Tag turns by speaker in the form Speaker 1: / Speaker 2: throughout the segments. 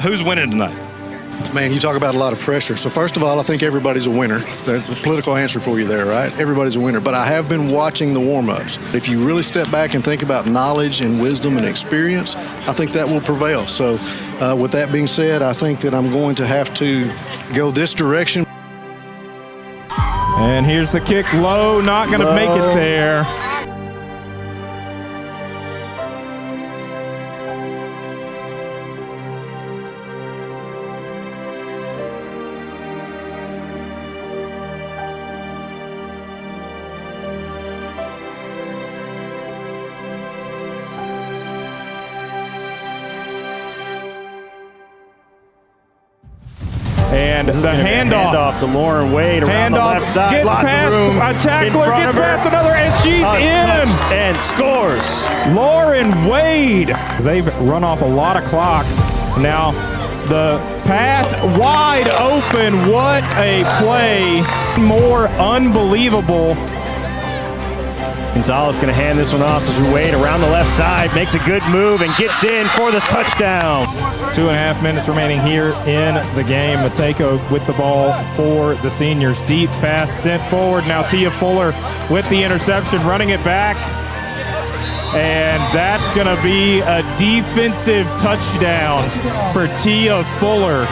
Speaker 1: Who's winning tonight?
Speaker 2: Man, you talk about a lot of pressure. So first of all, I think everybody's a winner. That's a political answer for you there, right? Everybody's a winner. But I have been watching the warm-ups. If you really step back and think about knowledge and wisdom and experience, I think that will prevail. So with that being said, I think that I'm going to have to go this direction.
Speaker 3: And here's the kick low, not going to make it there. And the handoff
Speaker 4: to Lauren Wade around the left side.
Speaker 3: Gets
Speaker 4: Lots
Speaker 3: past
Speaker 4: of room
Speaker 3: a tackler, gets past another, and she's in.
Speaker 4: And scores.
Speaker 3: Lauren Wade. They've run off a lot of clock. Now the pass wide open. What a play. More unbelievable.
Speaker 4: Gonzalez going to hand this one off to Wade around the left side, makes a good move and gets in for the touchdown.
Speaker 3: 2.5 minutes remaining here in the game. Mateko with the ball for the seniors. Deep pass sent forward. Now Tia Fuller with the interception, running it back. And that's going to be a defensive touchdown for Tia Fuller.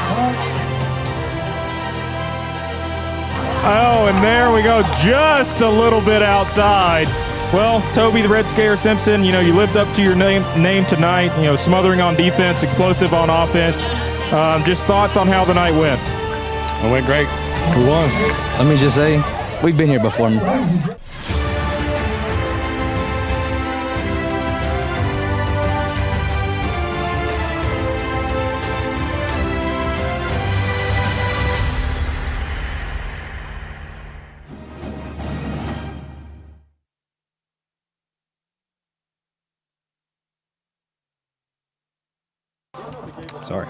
Speaker 3: Oh, and there we go, just a little bit outside. Well, Toby the Red Scare Simpson, you lived up to your name tonight. Smothering on defense, explosive on offense. Just thoughts on how the night went?
Speaker 1: It went great.
Speaker 5: We won. Let me just say, we've been here before.
Speaker 4: Sorry.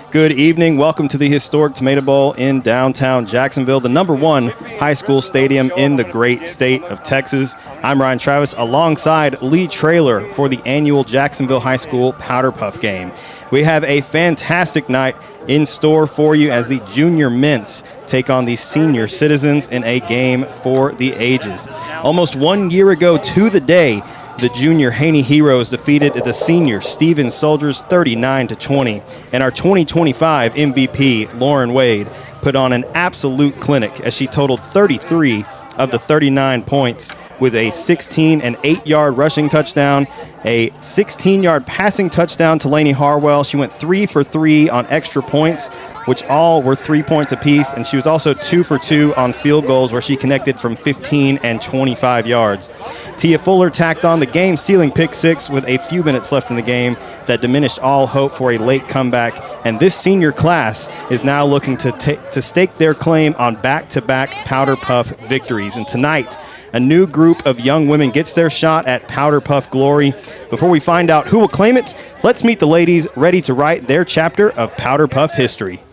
Speaker 4: Good evening. Welcome to the historic Tomato Bowl in downtown Jacksonville, the #1 high school stadium in the great state of Texas. I'm Ryan Travis alongside Lee Traylor for the annual Jacksonville High School Powderpuff game. We have a fantastic night in store for you as the junior mints take on the senior citizens in a game for the ages. Almost 1 year ago to the day, the junior Haney Heroes defeated the senior Stevens Soldiers 39-20, and our 2025 MVP, Lauren Wade, put on an absolute clinic as she totaled 33 of the 39 points with a 16 and 8-yard rushing touchdown, a 16-yard passing touchdown to Lainey Harwell. She went 3 for 3 on extra points, which all were 3 points apiece, and she was also 2 for 2 on field goals where she connected from 15 and 25 yards. Tia Fuller tacked on the game-sealing pick six with a few minutes left in the game that diminished all hope for a late comeback, and this senior class is now looking to stake their claim on back-to-back Powderpuff victories. And tonight, a new group of young women gets their shot at Powderpuff glory. Before we find out who will claim it, let's meet the ladies ready to write their chapter of Powderpuff history.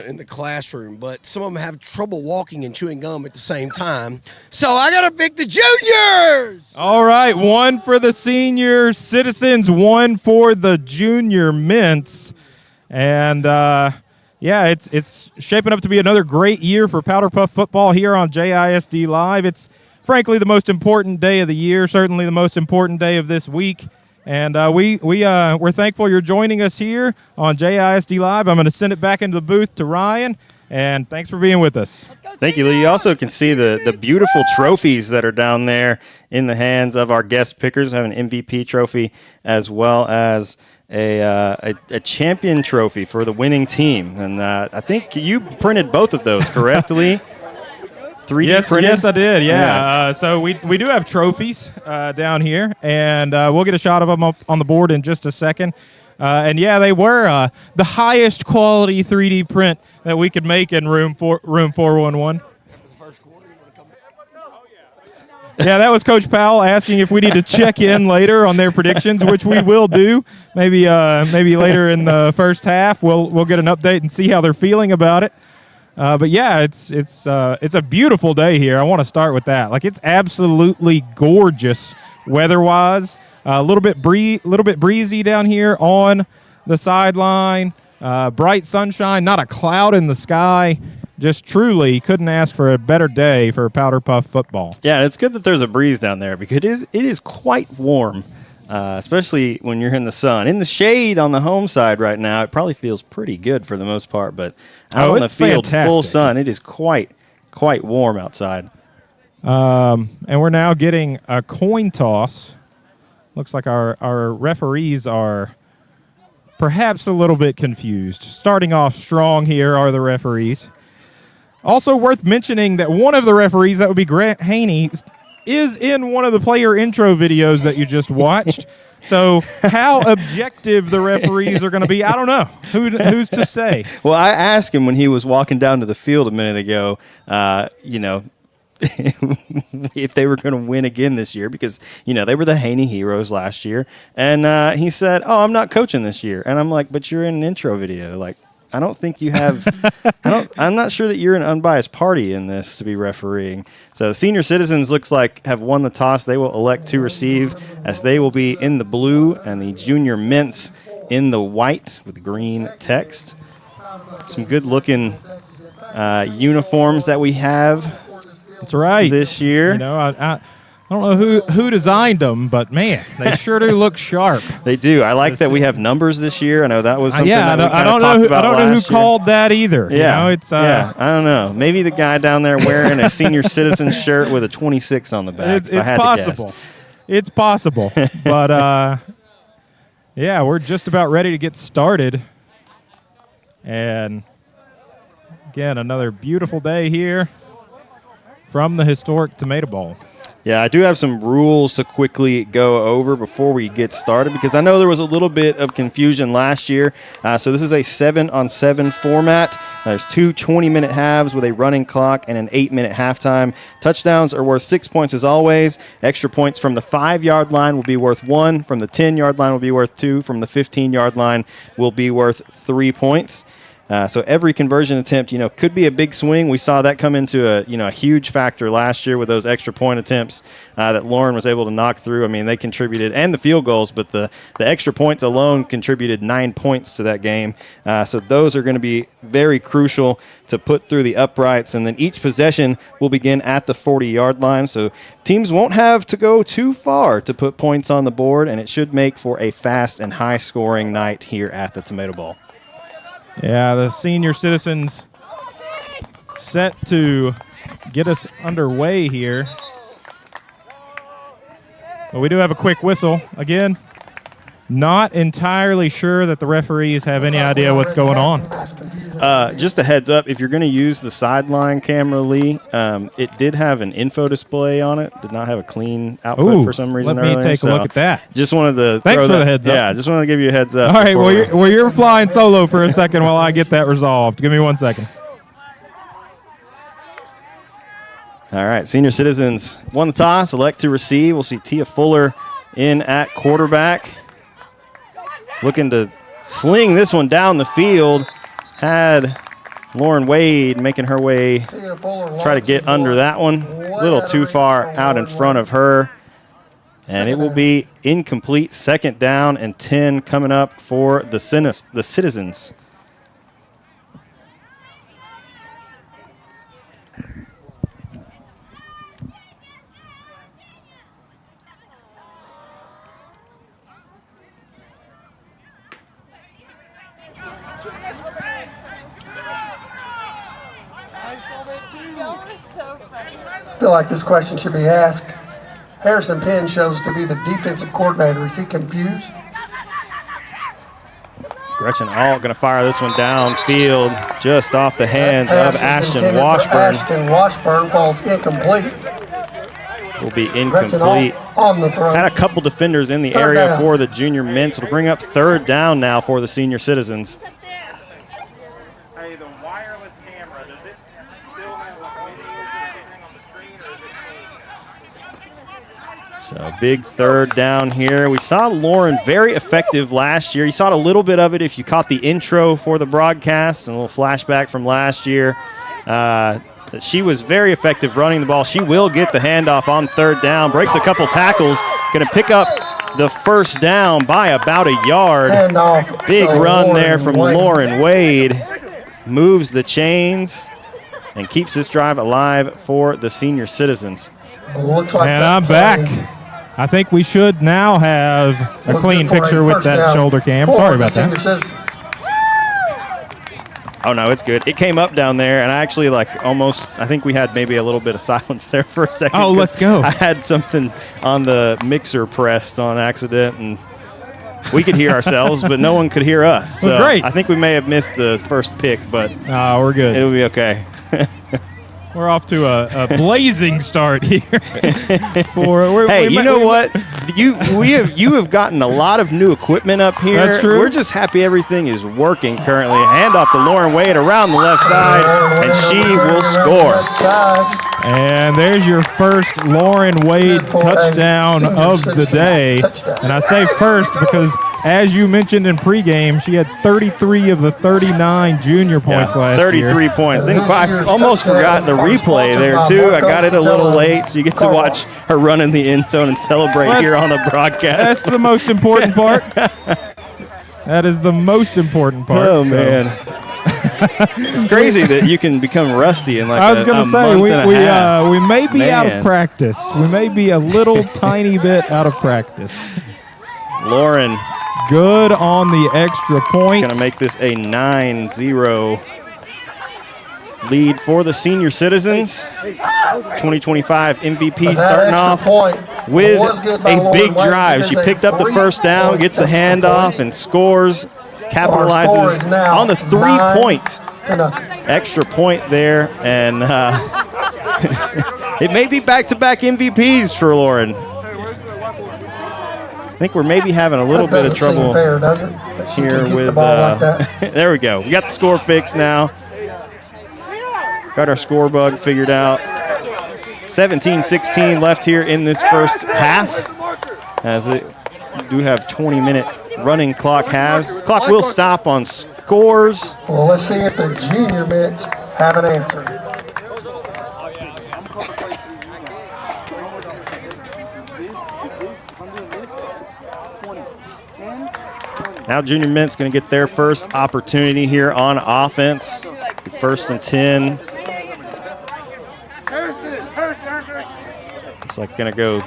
Speaker 6: in the classroom, but some of them have trouble walking and chewing gum at the same time. So I got to pick the juniors.
Speaker 3: All right, 1 for the senior citizens, 1 for the junior mints. And, it's shaping up to be another great year for Powderpuff football here on JISD Live. It's frankly the most important day of the year, certainly the most important day of this week. And we're thankful you're joining us here on JISD Live. I'm going to send it back into the booth to Ryan, and thanks for being with us.
Speaker 4: Thank you, Lee. You also can see the beautiful trophies that are down there in the hands of our guest pickers. We have an MVP trophy as well as a champion trophy for the winning team. And I think you printed both of those, correct, Lee? 3D printed?
Speaker 3: Yes, I did, yeah. So we do have trophies down here, and we'll get a shot of them up on the board in just a second. They were the highest quality 3D print that we could make in room 411. Yeah, that was Coach Powell asking if we need to check in later on their predictions, which we will do. Maybe later in the first half, we'll get an update and see how they're feeling about it. It's a beautiful day here. I want to start with that. Like, it's absolutely gorgeous weather-wise. A little bit breezy down here on the sideline. Bright sunshine, not a cloud in the sky. Just truly couldn't ask for a better day for Powderpuff football.
Speaker 4: Yeah, it's good that there's a breeze down there because it is quite warm, especially when you're in the sun. In the shade on the home side right now, it probably feels pretty good for the most part, but out on the field,
Speaker 3: fantastic.
Speaker 4: Full sun, it is quite warm outside.
Speaker 3: And we're now getting a coin toss. Looks like our referees are perhaps a little bit confused. Starting off strong here are the referees. Also worth mentioning that one of the referees, that would be Grant Haney, is in one of the player intro videos that you just watched. So how objective the referees are going to be, I don't know. Who's to say?
Speaker 4: Well, I asked him when he was walking down to the field a minute ago, if they were going to win again this year because, they were the Haney Heroes last year. And he said, I'm not coaching this year. And I'm like, but you're in an intro video. Like, I don't think you have I'm not sure that you're an unbiased party in this to be refereeing. So senior citizens looks like have won the toss. They will elect to receive as they will be in the blue and the junior mints in the white with green text. Some good looking uniforms that we have.
Speaker 3: That's right.
Speaker 4: This year.
Speaker 3: I don't know who designed them, but man, they sure do look sharp.
Speaker 4: They do. I like that we have numbers this year. I know that was something that we kind of talked about last year.
Speaker 3: I don't know who called that either.
Speaker 4: Yeah, I don't know. Maybe the guy down there wearing a senior citizen shirt with a 26 on the back.
Speaker 3: It's possible. It's possible. But we're just about ready to get started. And again, another beautiful day here from the historic Tomato Bowl.
Speaker 4: Yeah, I do have some rules to quickly go over before we get started because I know there was a little bit of confusion last year. So this is a 7-on-7 format. There's 2 20-minute halves with a running clock and an 8-minute halftime. Touchdowns are worth 6 points as always. Extra points from the 5-yard line will be worth 1. From the 10-yard line will be worth 2. From the 15-yard line will be worth 3 points. So every conversion attempt, could be a big swing. We saw that come into a huge factor last year with those extra point attempts that Lauren was able to knock through. I mean, they contributed, and the field goals, but the extra points alone contributed 9 points to that game. So those are going to be very crucial to put through the uprights. And then each possession will begin at the 40-yard line. So teams won't have to go too far to put points on the board, and it should make for a fast and high-scoring night here at the Tomato Bowl.
Speaker 3: Yeah, the senior citizens set to get us underway here. But we do have a quick whistle. Again, not entirely sure that the referees have any idea what's going on.
Speaker 4: Just a heads up, if you're going to use the sideline camera, Lee, it did have an info display on it. Did not have a clean output for some reason.
Speaker 3: Let me take a look at that.
Speaker 4: Just wanted to
Speaker 3: Thanks for the heads up.
Speaker 4: Yeah, just wanted to give you a heads up.
Speaker 3: All right, well, you're flying solo for a second while I get that resolved. Give me 1 second.
Speaker 4: All right, senior citizens won the toss, elect to receive. We'll see Tia Fuller in at quarterback. Looking to sling this one down the field. Had Lauren Wade making her way, try to get under that one. A little too far out in front of her. And it will be incomplete. 2nd down and 10 coming up for the Citizens.
Speaker 7: I feel like this question should be asked. Harrison Penn shows to be the defensive coordinator. Is he confused?
Speaker 4: Gretchen Alt going to fire this one downfield, just off the hands of Ashton Washburn.
Speaker 7: Ashton Washburn falls incomplete.
Speaker 4: Will be incomplete.
Speaker 7: On the throw.
Speaker 4: Had a couple defenders in the area for the junior men, so it'll bring up 3rd down now for the senior Citizens.
Speaker 3: Hey, the wireless camera, does it still have anything on the screen?
Speaker 4: So big 3rd down here. We saw Lauren very effective last year. You saw a little bit of it if you caught the intro for the broadcast, and a little flashback from last year. That she was very effective running the ball. She will get the handoff on 3rd down. Breaks a couple tackles. Going to pick up the 1st down by about a yard. Big run there from Lauren Wade. Moves the chains and keeps this drive alive for the senior Citizens.
Speaker 3: And I'm back. I think we should now have a clean picture with that shoulder cam. Sorry about that.
Speaker 4: Oh, no, it's good. It came up down there, and I actually I think we had maybe a little bit of silence there for a second.
Speaker 3: Oh, let's go.
Speaker 4: I had something on the mixer pressed on accident, and we could hear ourselves, but no one could hear us. So
Speaker 3: great.
Speaker 4: I think we may have missed the first pick, but
Speaker 3: we're good.
Speaker 4: It'll be okay.
Speaker 3: We're off to a blazing start here.
Speaker 4: Hey, you know what? You have gotten a lot of new equipment up here.
Speaker 3: That's true.
Speaker 4: We're just happy everything is working currently. Handoff to Lauren Wade around the left side, and she will score.
Speaker 3: And there's your first Lauren Wade touchdown of the day. And I say first because, as you mentioned in pregame, she had 33 of the 39 junior points last year.
Speaker 4: 33 points. And I almost forgot the replay there, too. I got it a little late, so you get to watch her run in the end zone and celebrate here on the broadcast.
Speaker 3: That's the most important part. That is the most important part.
Speaker 4: Oh, man. It's crazy that you can become rusty in like
Speaker 3: I was going to say, we may be out of
Speaker 4: Man.
Speaker 3: practice. We may be a little tiny bit out of practice.
Speaker 4: Lauren.
Speaker 3: Good on the extra point.
Speaker 4: Going to make this a 9-0 lead for the senior Citizens. 2025 MVP starting off with a big drive. She picked up the 1st down, gets the handoff, and scores. Capitalizes on the 3-point extra point there, and it may be back-to-back MVPs for Lauren. I think we're maybe having a little bit of trouble here with there we go. We got the score fixed now. Got our score bug figured out. 17-16 left here in this first half, as it do have 20-minute running clock halves. Clock will stop on scores.
Speaker 7: Well, let's see if the junior Mets have an answer.
Speaker 4: Now Junior Mint's going to get their first opportunity here on offense. 1st and 10. Looks like going to go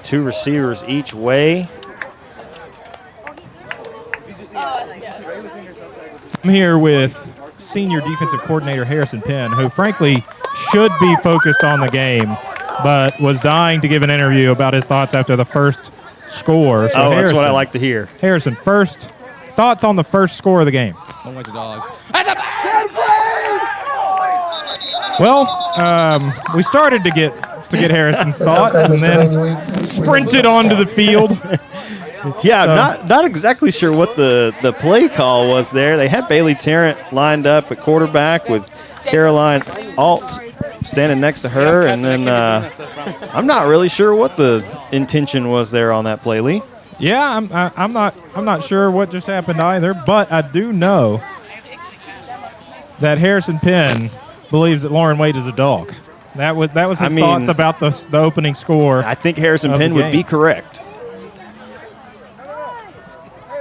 Speaker 4: 2 receivers each way.
Speaker 3: I'm here with senior defensive coordinator Harrison Penn, who frankly should be focused on the game, but was dying to give an interview about his thoughts after the first score. So
Speaker 4: that's what I like to hear.
Speaker 3: Harrison, first thoughts on the first score of the game.
Speaker 5: Don't wait the dog.
Speaker 3: Well, we started to get Harrison's thoughts and then sprinted onto the field.
Speaker 4: Yeah, not exactly sure what the play call was there. They had Bailey Tarrant lined up at quarterback with Caroline Alt standing next to her, and then I'm not really sure what the intention was there on that play, Lee.
Speaker 3: Yeah, I'm not sure what just happened either, but I do know that Harrison Penn believes that Lauren Wade is a dog. That was his thoughts about the opening score.
Speaker 4: I think Harrison Penn would be correct.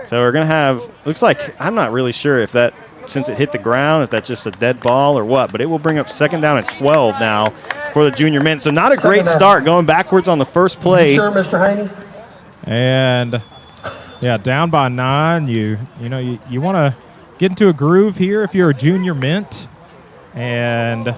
Speaker 4: So we're going to have, looks like, I'm not really sure if that, since it hit the ground, if that's just a dead ball or what, but it will bring up 2nd down and 12 now for the junior men. So not a great start, going backwards on the first play.
Speaker 7: Sure, Mr. Haney?
Speaker 3: And, yeah, down by 9. You want to get into a groove here if you're a junior mint. And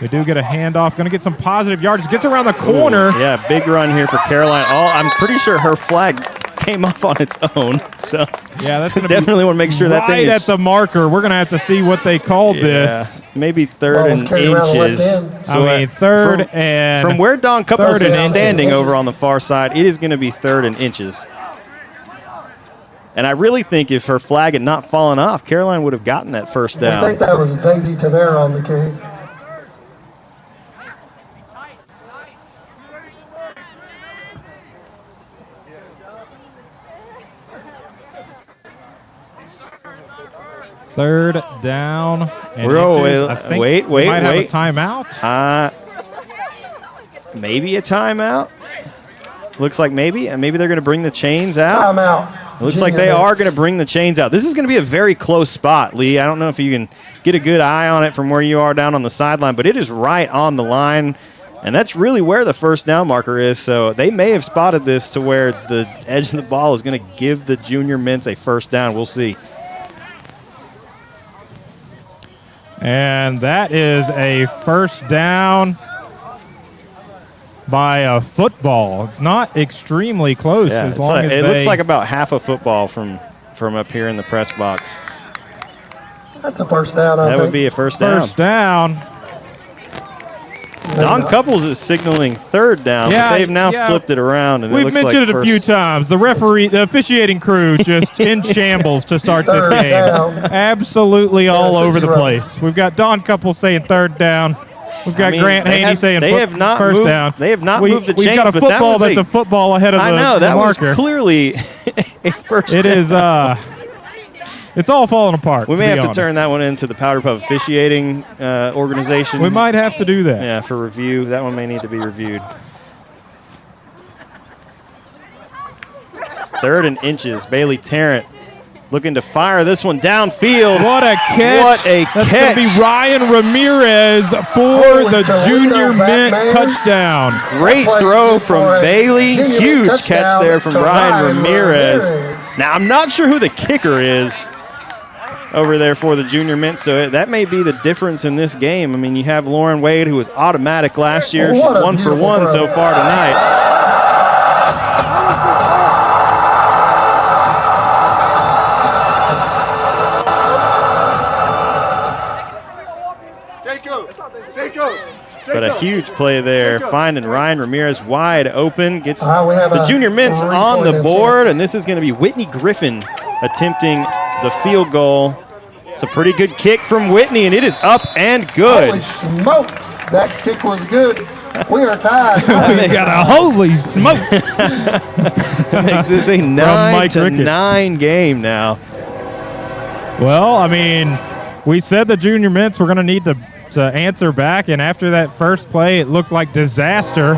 Speaker 3: we do get a handoff. Going to get some positive yardage. Gets around the corner.
Speaker 4: Ooh, yeah, big run here for Caroline. I'm pretty sure her flag came off on its own. So
Speaker 3: yeah, that's gonna
Speaker 4: definitely want to make sure that thing is
Speaker 3: right at the marker. We're going to have to see what they called this.
Speaker 4: Maybe 3rd and inches.
Speaker 3: So I mean, 3rd and
Speaker 4: from where Don Couples is standing over on the far side, it is going to be 3rd and inches. And I really think if her flag had not fallen off, Caroline would have gotten that first down.
Speaker 7: I think that was Daisy Tavera on the kick.
Speaker 3: Third down. And
Speaker 4: wait.
Speaker 3: Might have a timeout.
Speaker 4: Maybe a timeout. Looks like maybe. And maybe they're going to bring the chains out.
Speaker 7: Timeout.
Speaker 4: Looks like they are going to bring the chains out. This is going to be a very close spot, Lee. I don't know if you can get a good eye on it from where you are down on the sideline, but it is right on the line. And that's really where the first down marker is. So they may have spotted this to where the edge of the ball is going to give the junior mints a first down. We'll see.
Speaker 3: And that is a first down by a football. It's not extremely close as long as
Speaker 4: it looks like about half a football from up here in the press box.
Speaker 7: That's a first down, I
Speaker 4: think. That would
Speaker 7: think.
Speaker 4: be a first down.
Speaker 3: First down.
Speaker 4: Don Couples is signaling 3rd down, but they've now flipped it around. And
Speaker 3: we've mentioned it a few times. The officiating crew just in shambles to start this game. Absolutely all over the place. We've got Don Couples saying 3rd down. We've got Grant Haney saying first down.
Speaker 4: They have not moved the chains.
Speaker 3: We've got a football that's a football ahead of the marker.
Speaker 4: I know, that was clearly a first down.
Speaker 3: It is it's all falling apart.
Speaker 4: We may have to turn that one into the Powderpuff officiating organization.
Speaker 3: We might have to do that.
Speaker 4: Yeah, for review. That one may need to be reviewed. It's 3rd and inches. Bailey Tarrant looking to fire this one downfield.
Speaker 3: What a catch.
Speaker 4: What a
Speaker 3: That's
Speaker 4: catch.
Speaker 3: going to be Ryan Ramirez for the junior mint touchdown.
Speaker 4: Great throw from Bailey. Huge catch there from Ryan Ramirez. Now, I'm not sure who the kicker is over there for the junior mint, so that may be the difference in this game. I mean, you have Lauren Wade, who was automatic last year. She's 1 for 1 so far tonight. But a huge play there, finding Ryan Ramirez wide open, gets the junior mints on the board, and this is going to be Whitney Griffin attempting the field goal. It's a pretty good kick from Whitney, and it is up and good.
Speaker 7: Holy smokes, that kick was good. We are tied.
Speaker 3: We got a holy smokes.
Speaker 4: That makes this a 9-9 game now.
Speaker 3: Well, I mean, we said the junior mints were going to need to answer back, and after that first play, it looked like disaster.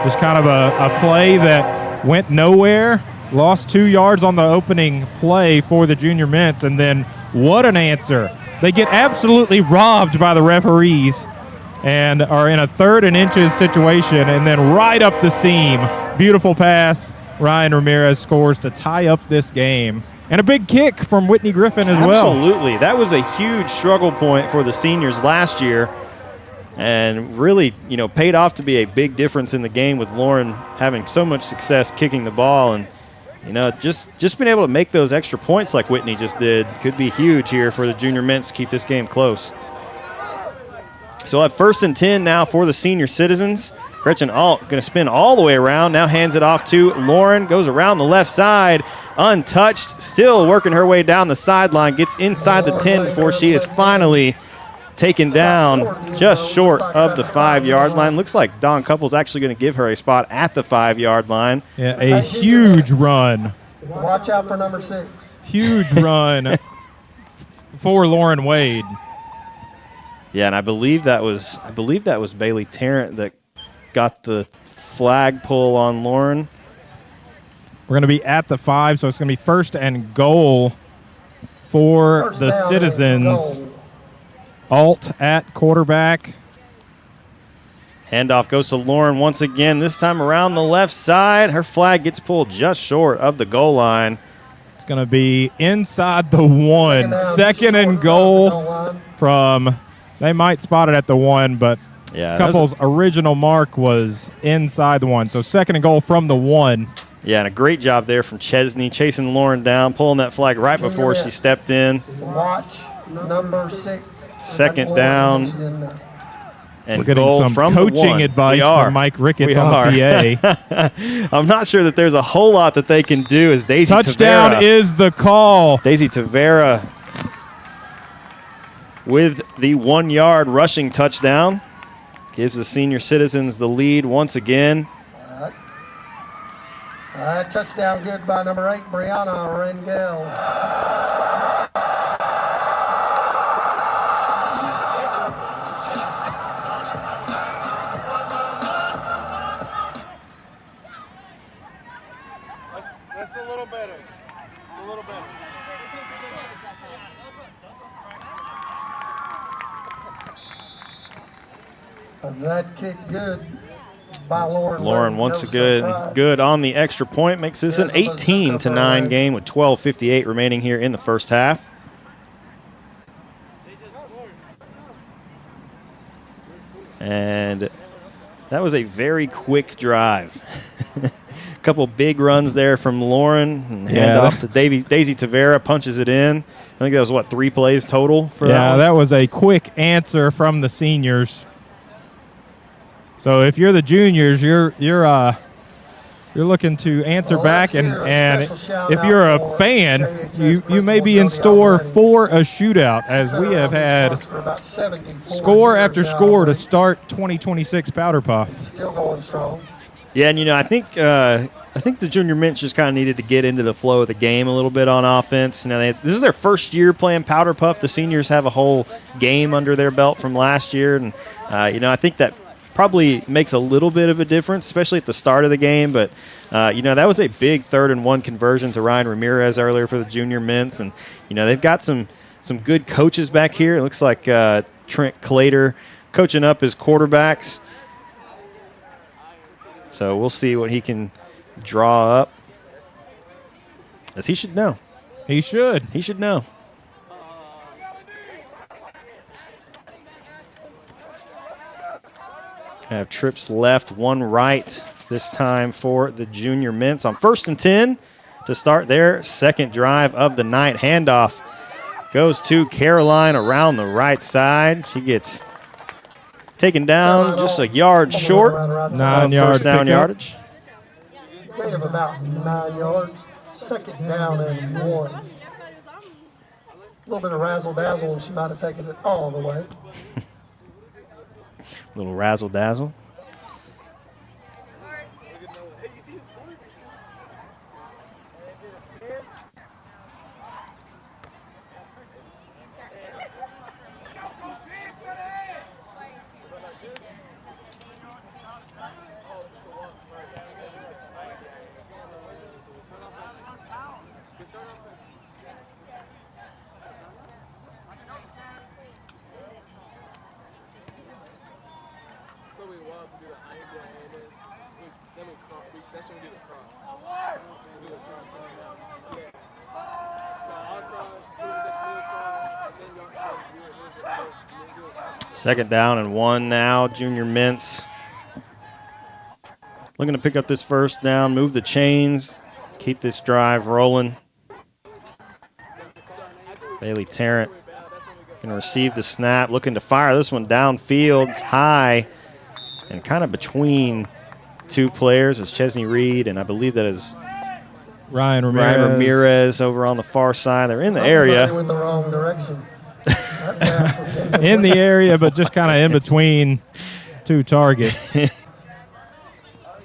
Speaker 3: Just kind of a play that went nowhere. Lost 2 yards on the opening play for the junior mints, and then what an answer. They get absolutely robbed by the referees and are in a 3rd and inches situation, and then right up the seam. Beautiful pass. Ryan Ramirez scores to tie up this game. And a big kick from Whitney Griffin as well.
Speaker 4: Absolutely. That was a huge struggle point for the seniors last year, and really, paid off to be a big difference in the game with Lauren having so much success kicking the ball. And, just being able to make those extra points like Whitney just did could be huge here for the junior mints to keep this game close. So we'll have 1st and 10 now for the senior citizens. Gretchen Alt going to spin all the way around. Now hands it off to Lauren. Goes around the left side. Untouched. Still working her way down the sideline. Gets inside the 10 before she is finally taken down just short of the 5-yard line. Looks like Don Couples actually going to give her a spot at the 5-yard line.
Speaker 3: Yeah, a huge run.
Speaker 7: Watch out for number 6.
Speaker 3: Huge run for Lauren Wade.
Speaker 4: Yeah, and I believe that was Bailey Tarrant that got the flag pull on Lauren.
Speaker 3: We're going to be at the 5, so it's going to be first and goal for the Citizens. Alt at quarterback.
Speaker 4: Handoff goes to Lauren once again, this time around the left side. Her flag gets pulled just short of the goal line.
Speaker 3: It's going to be inside the 1. Second and goal from, they might spot it at the 1, but
Speaker 4: yeah,
Speaker 3: Couples' original mark was inside the 1. So second and goal from the 1.
Speaker 4: Yeah, and a great job there from Chesney, chasing Lauren down, pulling that flag right before she stepped in.
Speaker 7: Watch number 6.
Speaker 4: Second down. And
Speaker 3: we're getting
Speaker 4: goal
Speaker 3: some
Speaker 4: from
Speaker 3: coaching advice from Mike Ricketts on PA.
Speaker 4: I'm not sure that there's a whole lot that they can do as Daisy
Speaker 3: Touchdown
Speaker 4: Tavera,
Speaker 3: is the call.
Speaker 4: Daisy Tavera with the 1-yard rushing touchdown. Gives the Senior Citizens the lead once again.
Speaker 7: Touchdown good by number 8, Brianna Rangel.
Speaker 1: That's a little better. It's a little better.
Speaker 7: That kick good by Lauren.
Speaker 4: Lauren once again good on the extra point. Makes this an 18-9 game with 12:58 remaining here in the first half. And that was a very quick drive. A couple big runs there from Lauren. And handoff to Daisy Tavera, punches it in. I think that was, 3 plays total for that one?
Speaker 3: Yeah, that was a quick answer from the seniors. So if you're the juniors, you're looking to answer back, and if you're a fan, you may be in store for a shootout, as we have had score after score to start 2026 Powderpuff.
Speaker 7: Still going strong.
Speaker 4: Yeah, and I think the junior mints just kind of needed to get into the flow of the game a little bit on offense. This is their first year playing Powderpuff. The seniors have a whole game under their belt from last year, and I think that probably makes a little bit of a difference, especially at the start of the game. But, that was a big 3rd and 1 conversion to Ryan Ramirez earlier for the junior mints. And, they've got some good coaches back here. It looks like Trent Clater coaching up his quarterbacks. So we'll see what he can draw up, as he should know.
Speaker 3: He should.
Speaker 4: He should know. Have trips left, 1 right this time for the junior mints on 1st and 10 to start their second drive of the night. Handoff goes to Caroline around the right side. She gets taken down just a yard short of
Speaker 3: 9-yard
Speaker 4: first down
Speaker 3: pickup.
Speaker 4: yardage.
Speaker 7: Gain of about 9 yards. Second down and 1. A little bit of razzle-dazzle, and she might have taken it all the way.
Speaker 4: Little razzle-dazzle. Second down and 1 now. Junior mints looking to pick up this first down, move the chains, keep this drive rolling. Bailey Tarrant going to receive the snap, looking to fire this one downfield, high, and kind of between 2 players is Chesney Reed, and I believe that is
Speaker 3: Ryan
Speaker 4: Ramirez over on the far side. They're in the area.
Speaker 7: Went the wrong direction.
Speaker 3: In the area, but just kind of in between 2 targets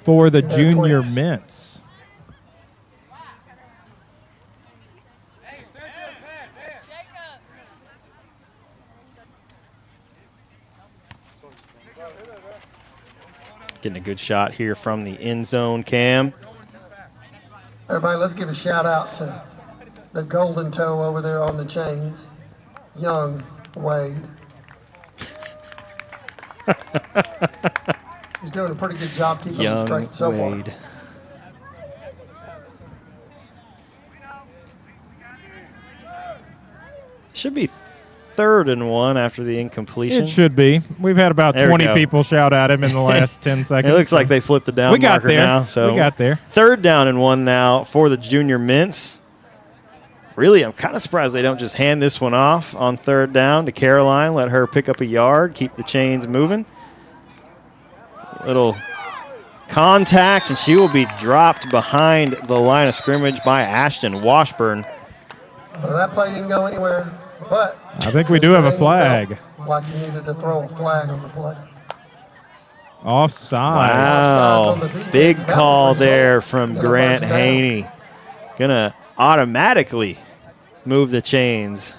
Speaker 3: for the junior mints.
Speaker 4: Getting a good shot here from the end zone, Cam.
Speaker 7: Everybody, let's give a shout out to the golden toe over there on the chains, young Wade. He's doing a pretty good job keeping them
Speaker 4: Young
Speaker 7: straight so
Speaker 4: Wade.
Speaker 7: far.
Speaker 4: Should be 3rd and 1 after the incompletion.
Speaker 3: It should be. We've had about
Speaker 4: There we
Speaker 3: 20
Speaker 4: go.
Speaker 3: people shout at him in the last 10 seconds.
Speaker 4: It looks like they flipped the down
Speaker 3: we got
Speaker 4: marker
Speaker 3: there.
Speaker 4: now. So
Speaker 3: we got there.
Speaker 4: 3rd down and 1 now for the junior mints. Really, I'm kind of surprised they don't just hand this one off on 3rd down to Caroline, let her pick up a yard, keep the chains moving. Little contact, and she will be dropped behind the line of scrimmage by Ashton Washburn.
Speaker 7: Well, that play didn't go anywhere, but
Speaker 3: I think we do have a flag.
Speaker 7: like you needed to throw a flag on the play.
Speaker 3: Offside.
Speaker 4: Wow, big call there from Grant Haney. Gonna automatically move the chains.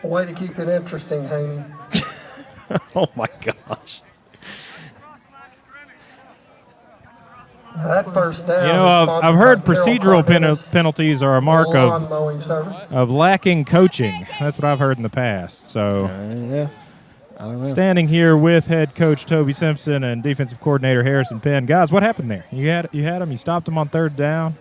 Speaker 7: A way to keep it interesting, Haney.
Speaker 4: Oh my gosh.
Speaker 7: That first down.
Speaker 3: You know, I've heard procedural penalties are a mark of lacking coaching. That's what I've heard in the past. So,
Speaker 4: Yeah. I don't know.
Speaker 3: standing here with head coach Toby Simpson and defensive coordinator Harrison Penn. Guys, what happened there? You had him. You stopped him on 3rd down.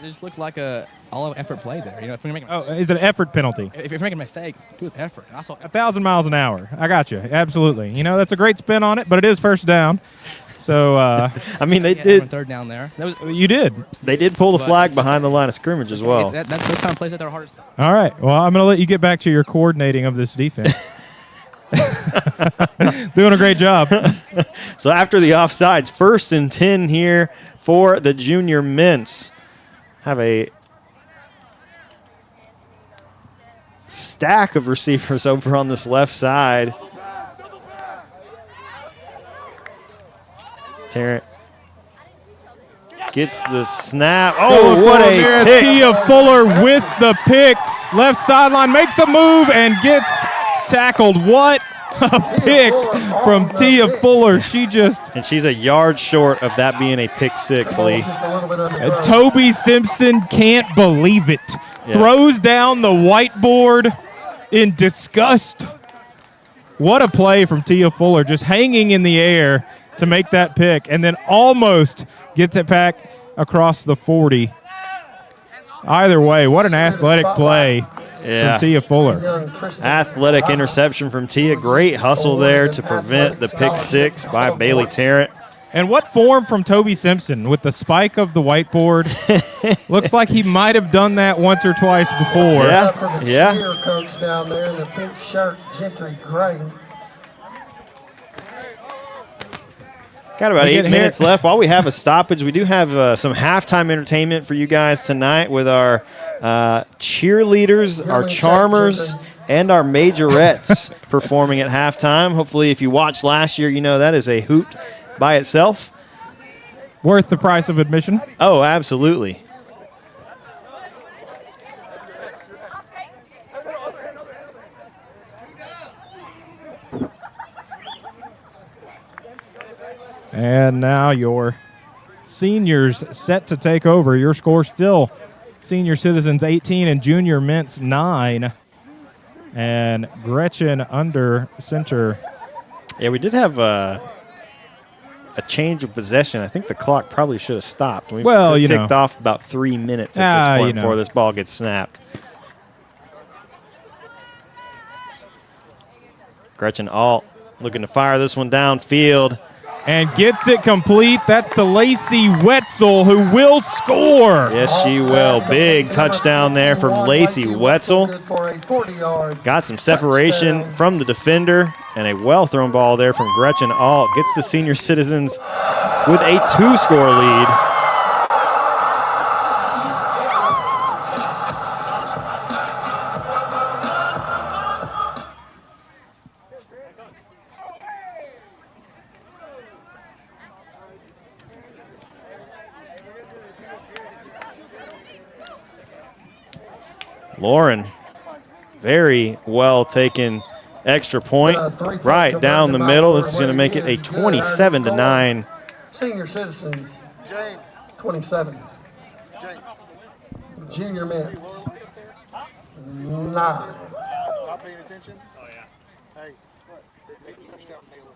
Speaker 5: It just looked like a all-effort play there. You know, if you're making,
Speaker 3: Is it an effort penalty?
Speaker 5: if you're making a mistake, do it with effort. And also,
Speaker 3: 1,000 miles an hour. I got you. Absolutely. You know, that's a great spin on it, but it is 1st down. So,
Speaker 4: I mean, they
Speaker 5: yeah,
Speaker 4: did.
Speaker 5: 3rd down there. That was,
Speaker 3: you did.
Speaker 4: They did pull the
Speaker 5: But
Speaker 4: flag
Speaker 5: it's-
Speaker 4: behind the line of scrimmage as well.
Speaker 5: that's those kind of plays that are hardest.
Speaker 3: All right. Well, I'm going to let you get back to your coordinating of this defense. Doing a great job.
Speaker 4: So after the offsides, 1st and 10 here for the junior mints. Have a stack of receivers over on this left side. Tarrant gets the snap. Oh, what a
Speaker 3: There's
Speaker 4: pick.
Speaker 3: Tia Fuller with the pick. Left sideline makes a move and gets tackled. What a pick from Tia Fuller. She just,
Speaker 4: And she's a yard short of that being a pick 6, Lee.
Speaker 7: Just a little bit under
Speaker 3: Toby Simpson can't believe it.
Speaker 4: Yeah.
Speaker 3: Throws down the whiteboard in disgust. What a play from Tia Fuller, just hanging in the air to make that pick, and then almost gets it back across the 40. Either way, what an athletic play
Speaker 4: Yeah.
Speaker 3: from Tia Fuller.
Speaker 7: young Tristan.
Speaker 4: Athletic interception from Tia. Great hustle there to prevent the pick 6 by Bailey Tarrant.
Speaker 3: And what form from Toby Simpson with the spike of the whiteboard. Looks like he might have done that once or twice before.
Speaker 4: Yeah.
Speaker 7: For the
Speaker 4: Yeah.
Speaker 7: cheer coach down there in the pink shirt, Gentry Gray.
Speaker 4: Got about
Speaker 3: We
Speaker 4: 8
Speaker 3: get
Speaker 4: minutes
Speaker 3: hit.
Speaker 4: left. While we have a stoppage, we do have some halftime entertainment for you guys tonight with our cheerleaders, our charmers, and our majorettes performing at halftime. Hopefully, if you watched last year, you know that is a hoot by itself.
Speaker 3: Worth the price of admission.
Speaker 4: Oh, absolutely.
Speaker 3: And now your seniors set to take over. Your score still senior citizens 18 and junior mints 9. And Gretchen under center.
Speaker 4: Yeah, we did have a change of possession. I think the clock probably should have stopped. We
Speaker 3: Well, you
Speaker 4: ticked
Speaker 3: know.
Speaker 4: off about 3 minutes at this point before this ball gets snapped. Gretchen Alt looking to fire this one downfield.
Speaker 3: And gets it complete. That's to Lacey Wetzel, who will score.
Speaker 4: Yes, she will. Big touchdown there from Lacey Wetzel.
Speaker 7: Good for a 40-yard.
Speaker 4: Got some separation from the defender, and a well-thrown ball there from Gretchen Alt. Gets the senior citizens with a 2-score lead. Lauren, very well taken extra point right down the middle. This is going to make it a 27-9.
Speaker 7: Senior citizens,
Speaker 1: James.
Speaker 7: 27.
Speaker 1: James.
Speaker 7: Junior mints, 9.
Speaker 1: Not paying attention? Oh, yeah. Hey, touchdown, Baylor.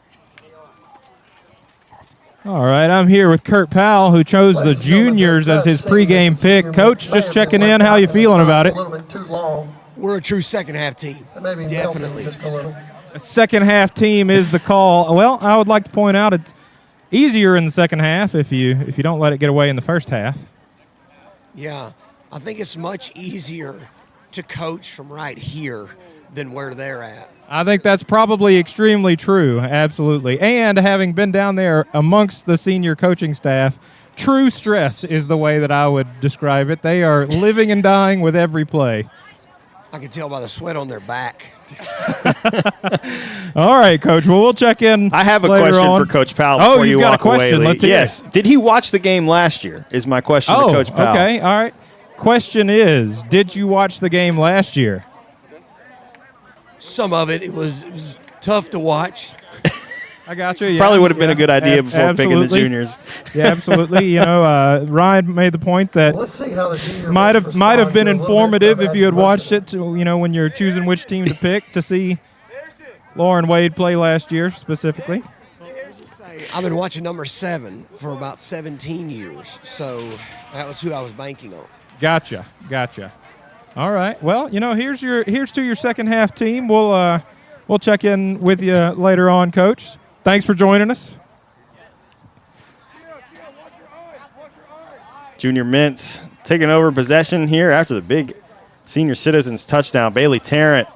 Speaker 3: All right, I'm here with Kurt Powell, who chose the juniors as his pregame pick. Coach, just checking in. How you feeling about it?
Speaker 7: A little bit too long.
Speaker 6: We're a true second-half team.
Speaker 7: Maybe
Speaker 6: Definitely.
Speaker 7: just a little.
Speaker 3: Second half team is the call. Well, I would like to point out it's easier in the second half if you don't let it get away in the first half.
Speaker 6: Yeah, I think it's much easier to coach from right here than where they're at.
Speaker 3: I think that's probably extremely true, absolutely. And having been down there amongst the senior coaching staff, true stress is the way that I would describe it. They are living and dying with every play.
Speaker 6: I can tell by the sweat on their back.
Speaker 3: All right, Coach. Well, we'll check in.
Speaker 4: I have a
Speaker 3: later
Speaker 4: question
Speaker 3: on.
Speaker 4: for Coach Powell
Speaker 3: Oh,
Speaker 4: before
Speaker 3: you've
Speaker 4: you
Speaker 3: got a
Speaker 4: walk
Speaker 3: question.
Speaker 4: away.
Speaker 3: Let's hear
Speaker 4: Yes. Did he watch the game last year is my question to Coach Powell.
Speaker 3: Okay. All right. Question is, did you watch the game last year?
Speaker 6: Some of it was tough to watch.
Speaker 3: I got you. Yeah,
Speaker 4: Probably would have been a good idea before
Speaker 3: absolutely.
Speaker 4: picking the juniors.
Speaker 3: Yeah, absolutely. Ryan made the point that
Speaker 7: Let's see how the junior
Speaker 3: might
Speaker 7: mints
Speaker 3: have
Speaker 7: respond
Speaker 3: been
Speaker 7: to a little bit
Speaker 3: informative
Speaker 7: of
Speaker 3: if you had watched
Speaker 7: adversity.
Speaker 3: it. When you're choosing which team to pick to see Lauren Wade play last year specifically.
Speaker 6: I've been watching number 7 for about 17 years, so that was who I was banking on.
Speaker 3: Gotcha. All right. Well, here's to your second half team. We'll check in with you later on, Coach. Thanks for joining us.
Speaker 4: Junior Mints taking over possession here after the big senior citizens touchdown. Bailey Tarrant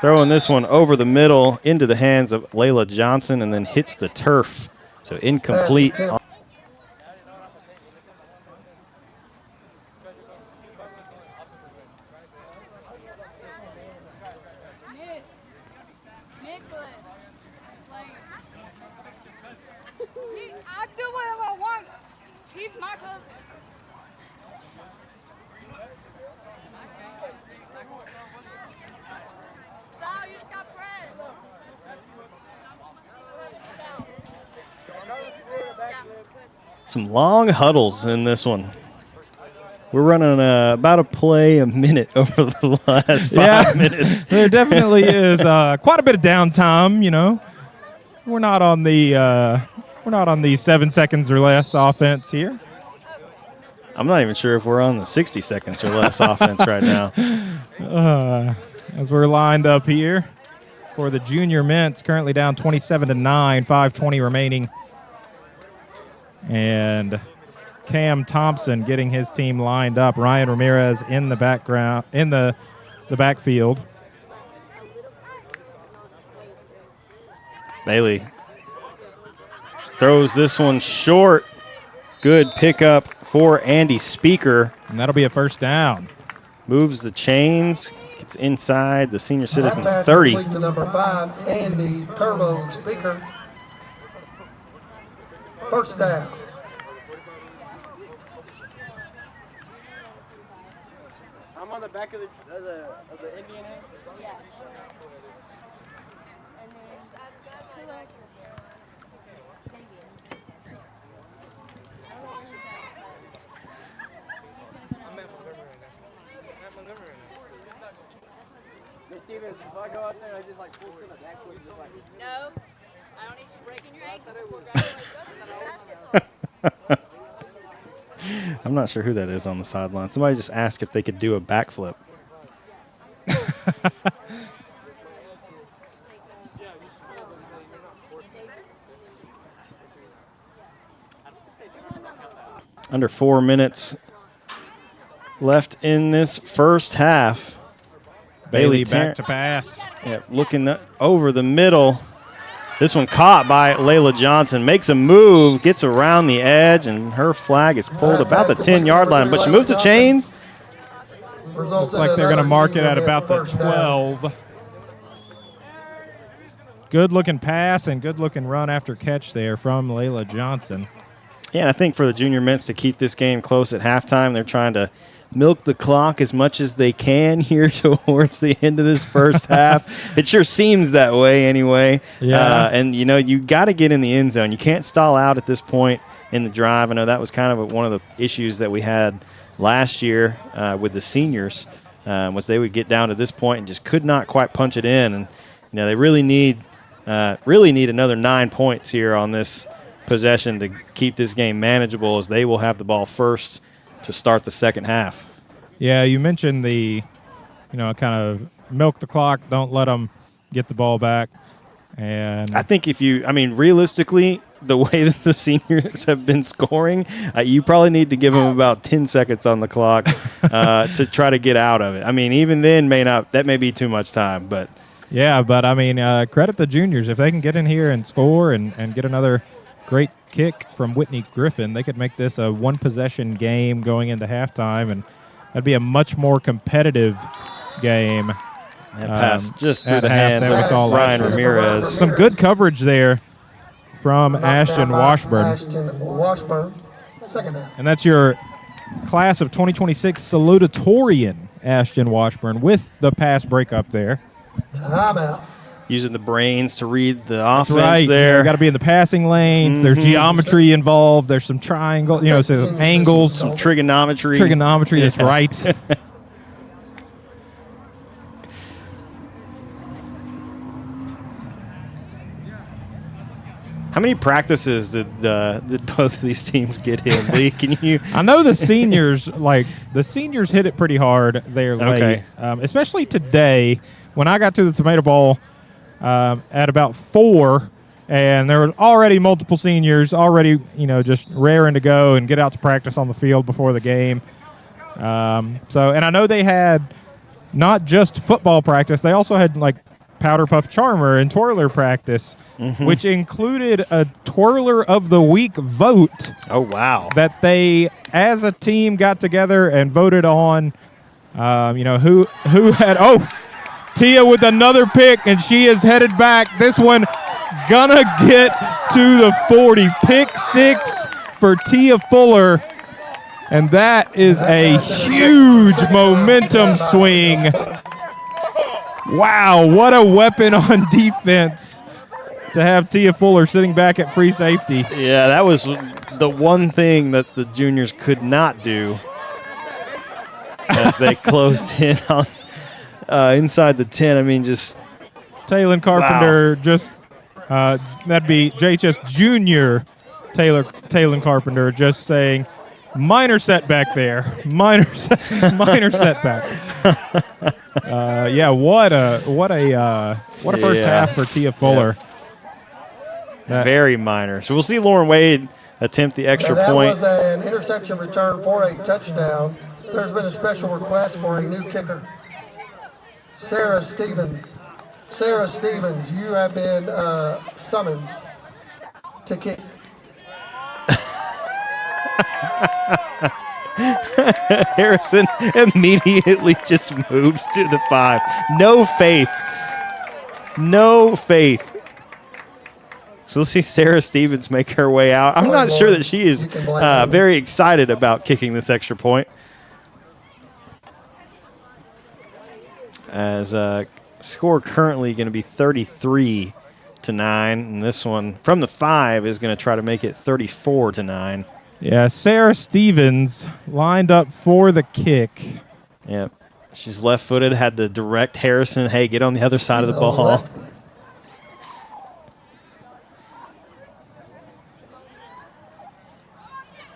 Speaker 4: throwing this one over the middle into the hands of Layla Johnson and then hits the turf. So incomplete.
Speaker 8: I do whatever I want. He's my cousin. Sal, you just got bread.
Speaker 4: Some long huddles in this one. We're running about a play a minute over the last 5 minutes.
Speaker 3: There definitely is quite a bit of downtime. We're not on the 7 seconds or less offense here.
Speaker 4: I'm not even sure if we're on the 60 seconds or less offense right now.
Speaker 3: As we're lined up here for the junior mints, currently down 27-9, 5:20 remaining. And Cam Thompson getting his team lined up. Ryan Ramirez in the background, in the backfield.
Speaker 4: Bailey throws this one short. Good pickup for Andy Speaker.
Speaker 3: And that'll be a first down.
Speaker 4: Moves the chains. Gets inside the senior citizens
Speaker 7: That pass
Speaker 4: 30.
Speaker 7: complete to number 5, Andy Turbo Speaker. First down.
Speaker 1: I'm on the back of the Indian end. Steven, if I go out there, I just like pull to the back foot, just like.
Speaker 8: No, I don't need you breaking your ankle before graduation.
Speaker 4: I'm not sure who that is on the sideline. Somebody just asked if they could do a backflip. Under 4 minutes left in this first half.
Speaker 3: Bailey
Speaker 4: Tarrant-
Speaker 3: back to pass.
Speaker 4: Yeah, looking over the middle. This one caught by Layla Johnson. Makes a move, gets around the edge, and her flag is pulled about the 10-yard line. But she moves the chains.
Speaker 3: Looks like they're going to mark it at about the 12. Good-looking pass and good-looking run after catch there from Layla Johnson.
Speaker 4: Yeah, and I think for the junior Mints to keep this game close at halftime, they're trying to milk the clock as much as they can here towards the end of this first half. It sure seems that way anyway.
Speaker 3: Yeah.
Speaker 4: And, you got to get in the end zone. You can't stall out at this point in the drive. I know that was kind of one of the issues that we had last year with the seniors, was they would get down to this point and just could not quite punch it in. And, they really need another 9 points here on this possession to keep this game manageable, as they will have the ball first to start the second half.
Speaker 3: Yeah, you mentioned the, kind of milk the clock, don't let them get the ball back. And
Speaker 4: I think realistically, the way that the seniors have been scoring, you probably need to give them about 10 seconds on the clock to try to get out of it. Even then that may be too much time, but.
Speaker 3: Yeah, but credit the juniors. If they can get in here and score and get another great kick from Whitney Griffin, they could make this a one-possession game going into halftime, and that'd be a much more competitive game.
Speaker 4: That pass just through the hands of Ryan Ramirez.
Speaker 3: Some good coverage there from Ashton Washburn.
Speaker 7: Ashton Washburn, second half.
Speaker 3: And that's your class of 2026 salutatorian, Ashton Washburn, with the pass breakup there.
Speaker 7: Timeout.
Speaker 4: Using the brains to read the offense
Speaker 3: Right.
Speaker 4: there.
Speaker 3: You got to be in the passing lanes. There's geometry involved. There's some triangle, so angles.
Speaker 4: Some trigonometry.
Speaker 3: Trigonometry, that's right.
Speaker 4: How many practices did both of these teams get in? Lee, can you?
Speaker 3: I know the seniors hit it pretty hard there late, especially today when I got to the Tomato Bowl at about 4, and there were already multiple seniors already, just raring to go and get out to practice on the field before the game. And I know they had not just football practice; they also had Powderpuff Charmer and twirler practice. Which included a Twirler of the Week vote.
Speaker 4: Oh, wow.
Speaker 3: That they, as a team, got together and voted on, who had, Tia with another pick, and she is headed back. This one gonna get to the 40. Pick 6 for Tia Fuller, and that is a huge momentum swing. Wow, what a weapon on defense to have Tia Fuller sitting back at free safety.
Speaker 4: Yeah, that was the one thing that the juniors could not do as they closed in on inside the 10. Just
Speaker 3: Taylon Carpenter, that'd be JHS Junior Taylon Carpenter just saying, minor setback there. Minor setback. What a first half for Tia Fuller.
Speaker 4: Yeah. Very minor. So we'll see Lauren Wade attempt the extra point.
Speaker 7: That was an interception return for a touchdown. There's been a special request for a new kicker. Sarah Stevens. Sarah Stevens, you have been summoned to kick.
Speaker 4: Harrison immediately just moves to the 5. No faith. No faith. So we'll see Sarah Stevens make her way out. I'm not sure that she is very excited about kicking this extra point. As score currently going to be 33-9, and this one from the 5 is going to try to make it 34-9.
Speaker 3: Yeah, Sarah Stevens lined up for the kick.
Speaker 4: Yep. She's left-footed, had to direct Harrison, hey, get on the other side of the ball.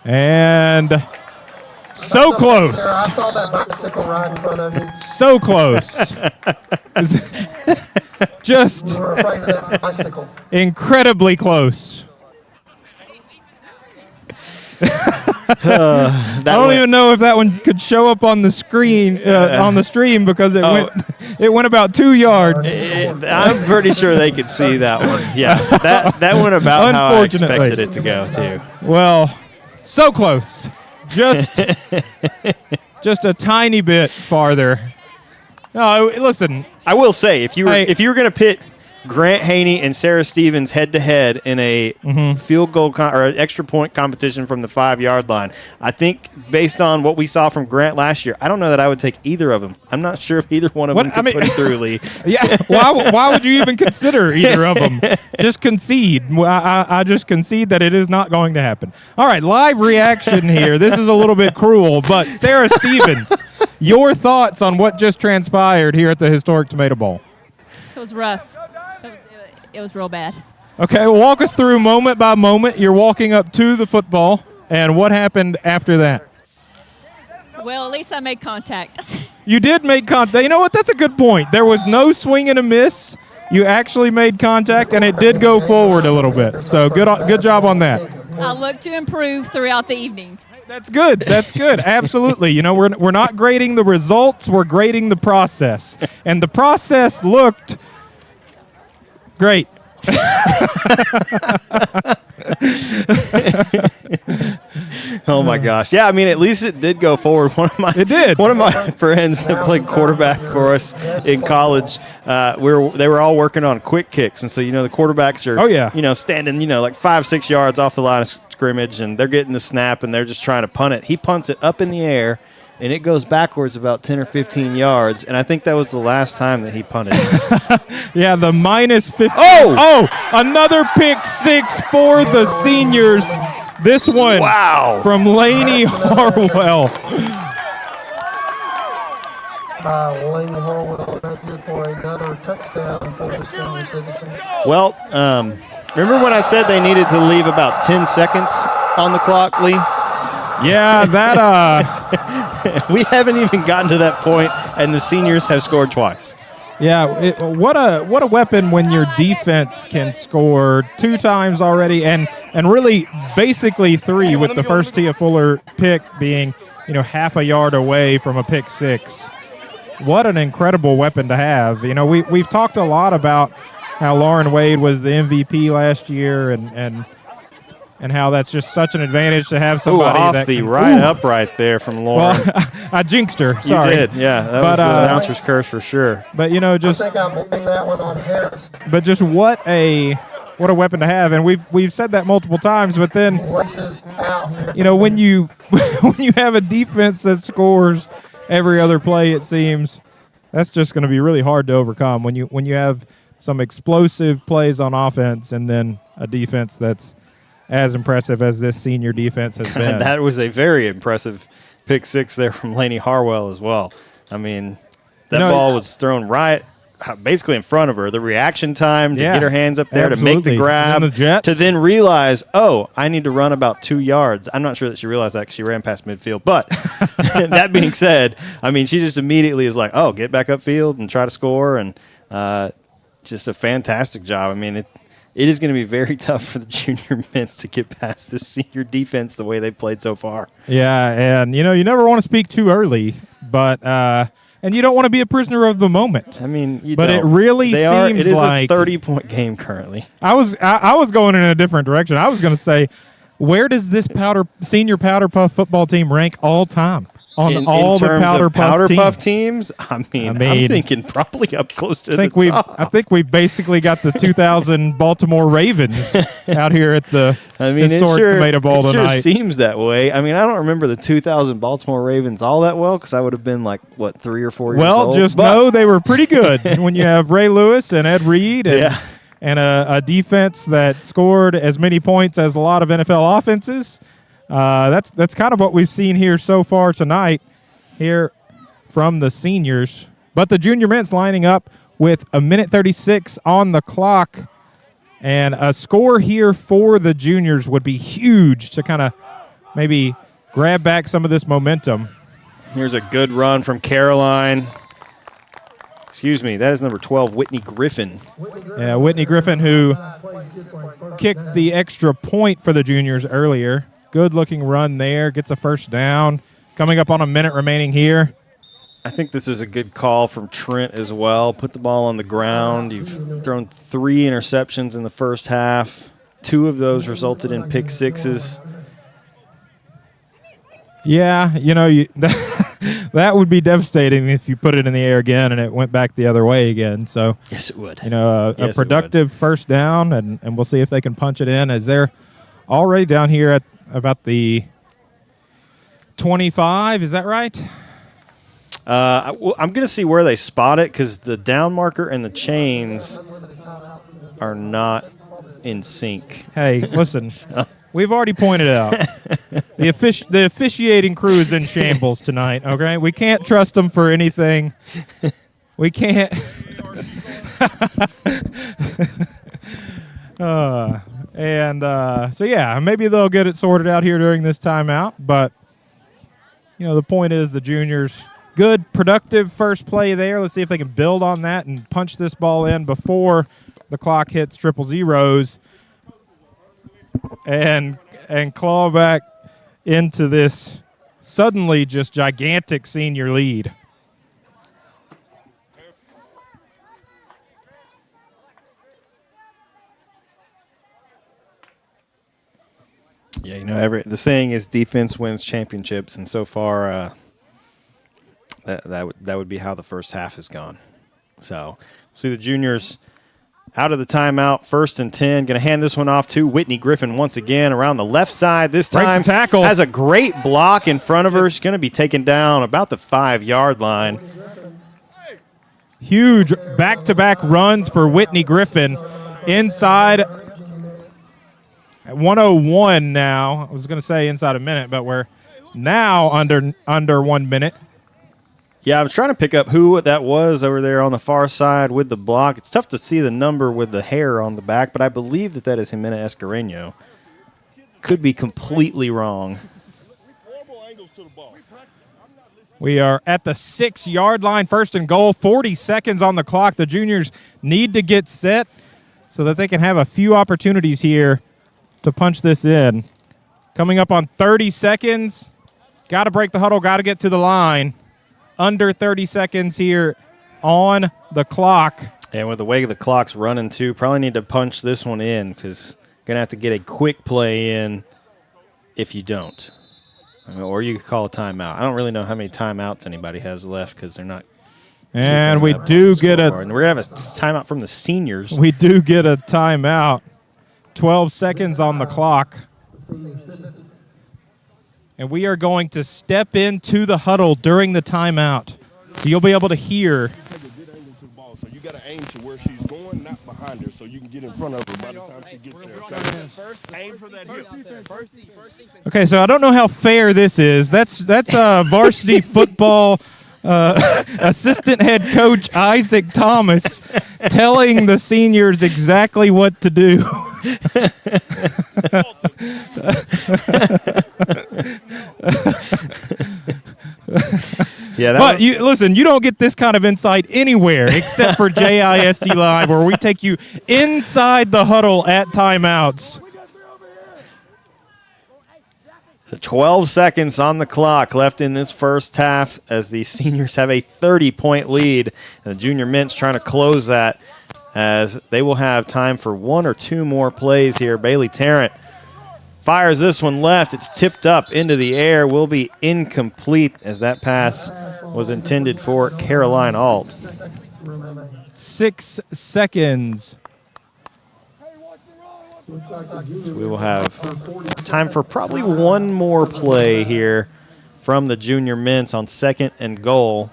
Speaker 3: And so close.
Speaker 7: Sarah, I saw that bicycle right in front of you.
Speaker 3: So close. Just
Speaker 7: You were afraid of that bicycle.
Speaker 3: incredibly close. I don't even know if that one could show up on the screen on the stream because it went about 2 yards.
Speaker 4: I'm pretty sure they could see that one. Yeah, that went about how I expected it to go too.
Speaker 3: Well, so close. Just a tiny bit farther. No, listen.
Speaker 4: I will say, if you were going to pit Grant Haney and Sarah Stevens head-to-head in a field goal or an extra point competition from the 5-yard line. I think based on what we saw from Grant last year, I don't know that I would take either of them. I'm not sure if either one of them could put it through, Lee.
Speaker 3: Yeah, why would you even consider either of them? Just concede. I just concede that it is not going to happen. All right, live reaction here. This is a little bit cruel, but Sarah Stevens, your thoughts on what just transpired here at the historic Tomato Bowl?
Speaker 9: It was rough. It was real bad.
Speaker 3: Okay, well, walk us through moment by moment. You're walking up to the football, and what happened after that?
Speaker 9: Well, at least I made contact.
Speaker 3: You did make contact. You know what? That's a good point. There was no swing and a miss. You actually made contact, and it did go forward a little bit. So good job on that.
Speaker 9: I look to improve throughout the evening.
Speaker 3: That's good. That's good. Absolutely. You know, we're not grading the results. We're grading the process. And the process looked great.
Speaker 4: Oh my gosh! Yeah, I mean, at least it did go forward. One of my friends that played quarterback for us in college. They were all working on quick kicks, and so the quarterbacks are standing like 5-6 yards off the line of scrimmage, and they're getting the snap, and they're just trying to punt it. He punts it up in the air, and it goes backwards about 10 or 15 yards, and I think that was the last time that he punted it.
Speaker 3: Yeah, the minus 50. Oh, another pick six for the seniors. This one from Laney Harwell.
Speaker 7: Laney Harwell that's good for another touchdown for the senior citizens.
Speaker 4: Well, remember when I said they needed to leave about 10 seconds on the clock, Lee?
Speaker 3: Yeah, that
Speaker 4: we haven't even gotten to that point, and the seniors have scored twice.
Speaker 3: Yeah, what a weapon when your defense can score 2 times already, and really basically 3 with the first Tia Fuller pick being half a yard away from a pick 6. What an incredible weapon to have. We've talked a lot about how Lauren Wade was the MVP last year, and how that's just such an advantage to have somebody
Speaker 4: off
Speaker 3: that
Speaker 4: the
Speaker 3: can,
Speaker 4: right up right there from Lauren.
Speaker 3: Well, I jinxed her. Sorry.
Speaker 4: You did, yeah. That was the announcer's curse for sure.
Speaker 3: But just
Speaker 7: I think I'm putting that one on Harris.
Speaker 3: But just what a weapon to have, and we've said that multiple times. But then, when you have a defense that scores every other play, it seems that's just going to be really hard to overcome. When you have some explosive plays on offense, and then a defense that's as impressive as this senior defense has been.
Speaker 4: That was a very impressive pick 6 there from Laney Harwell as well. I mean, that ball was thrown right basically in front of her. The reaction time to get her hands up there to make the grab, to then realize, I need to run about 2 yards. I'm not sure that she realized that because she ran past midfield. But that being said, I mean, she just immediately is like, get back upfield and try to score. And just a fantastic job. I mean, it is going to be very tough for the junior men's to get past this senior defense the way they've played so far.
Speaker 3: Yeah, and you never want to speak too early, but and you don't want to be a prisoner of the moment.
Speaker 4: I mean,
Speaker 3: it really seems
Speaker 4: it is
Speaker 3: like
Speaker 4: a 30-point game currently.
Speaker 3: I was going in a different direction. I was going to say, where does this senior Powderpuff football team rank all time? On all the
Speaker 4: Powderpuff teams? I mean, I'm thinking probably up close to the top.
Speaker 3: I think we basically got the 2000 Baltimore Ravens out here at the historic Tomato Bowl tonight.
Speaker 4: It sure seems that way. I mean, I don't remember the 2000 Baltimore Ravens all that well because I would have been like, 3 or 4 years old?
Speaker 3: Well, just know they were pretty good when you have Ray Lewis and Ed Reed and a defense that scored as many points as a lot of NFL offenses. That's kind of what we've seen here so far tonight here from the seniors. But the junior men's lining up with 1:36 on the clock. And a score here for the juniors would be huge to kind of maybe grab back some of this momentum.
Speaker 4: Here's a good run from Caroline. Excuse me, that is number 12, Whitney Griffin.
Speaker 3: Yeah, Whitney Griffin, who kicked the extra point for the juniors earlier. Good-looking run there. Gets a first down. Coming up on a minute remaining here.
Speaker 4: I think this is a good call from Trent as well. Put the ball on the ground. You've thrown 3 interceptions in the first half. 2 of those resulted in pick 6s.
Speaker 3: Yeah, that would be devastating if you put it in the air again and it went back the other way again. So
Speaker 4: yes, it would.
Speaker 3: A productive first down, and we'll see if they can punch it in, as they're already down here at about the 25. Is that right?
Speaker 4: I'm going to see where they spot it because the down marker and the chains are not in sync.
Speaker 3: Hey, listen, we've already pointed out the officiating crew is in shambles tonight, okay? We can't trust them for anything. We can't. So, yeah, maybe they'll get it sorted out here during this timeout. But, the point is the juniors, good, productive first play there. Let's see if they can build on that and punch this ball in before the clock hits triple zeros and claw back into this suddenly just gigantic senior lead.
Speaker 4: Yeah, the saying is defense wins championships, and so far that would be how the first half has gone. So, see the juniors out of the timeout, 1st and 10. Going to hand this one off to Whitney Griffin once again around the left side. This time
Speaker 3: tackle.
Speaker 4: Has a great block in front of her. She's going to be taken down about the 5-yard line.
Speaker 3: Huge back-to-back runs for Whitney Griffin inside at 1:01 now. I was going to say inside a minute, but we're now under 1 minute.
Speaker 4: Yeah, I was trying to pick up who that was over there on the far side with the block. It's tough to see the number with the hair on the back, but I believe that is Jimena Escareno. Could be completely wrong.
Speaker 3: We are at the 6-yard line, 1st and goal, 40 seconds on the clock. The juniors need to get set so that they can have a few opportunities here to punch this in. Coming up on 30 seconds. Got to break the huddle, got to get to the line. Under 30 seconds here on the clock.
Speaker 4: And with the way the clock's running, too, probably need to punch this one in because going to have to get a quick play in if you don't. Or you could call a timeout. I don't really know how many timeouts anybody has left because they're not.
Speaker 3: And we do get a.
Speaker 4: And we're going to have a timeout from the seniors.
Speaker 3: We do get a timeout. 12 seconds on the clock. And we are going to step into the huddle during the timeout. So you'll be able to hear.
Speaker 10: So you got to aim to where she's going, not behind her, so you can get in front of her by the time she gets there. Aim for that hip.
Speaker 3: Okay, so I don't know how fair this is. That's varsity football assistant head coach Isaac Thomas telling the seniors exactly what to do.
Speaker 4: Yeah,
Speaker 3: but listen, you don't get this kind of insight anywhere except for JISD Live, where we take you inside the huddle at timeouts.
Speaker 4: 12 seconds on the clock left in this first half as the seniors have a 30-point lead. And the junior Mints trying to close that as they will have time for 1 or 2 more plays here. Bailey Tarrant fires this one left. It's tipped up into the air. Will be incomplete as that pass was intended for Caroline Alt.
Speaker 3: 6 seconds.
Speaker 4: So we will have time for probably 1 more play here from the junior Mints on 2nd and goal.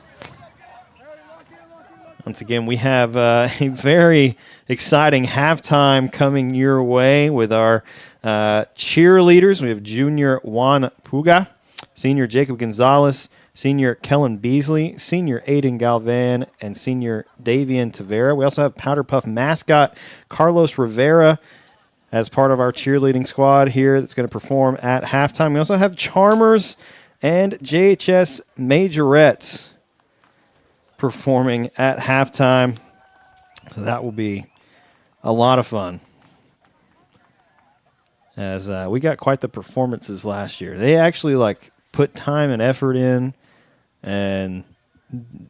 Speaker 4: Once again, we have a very exciting halftime coming your way with our cheerleaders. We have junior Juan Puga, senior Jacob Gonzalez, senior Kellen Beasley, senior Aiden Galvan, and senior Davian Tavera. We also have Powderpuff mascot Carlos Rivera as part of our cheerleading squad here that's going to perform at halftime. We also have Charmers and JHS Majorettes performing at halftime. So that will be a lot of fun. As we got quite the performances last year. They actually put time and effort in and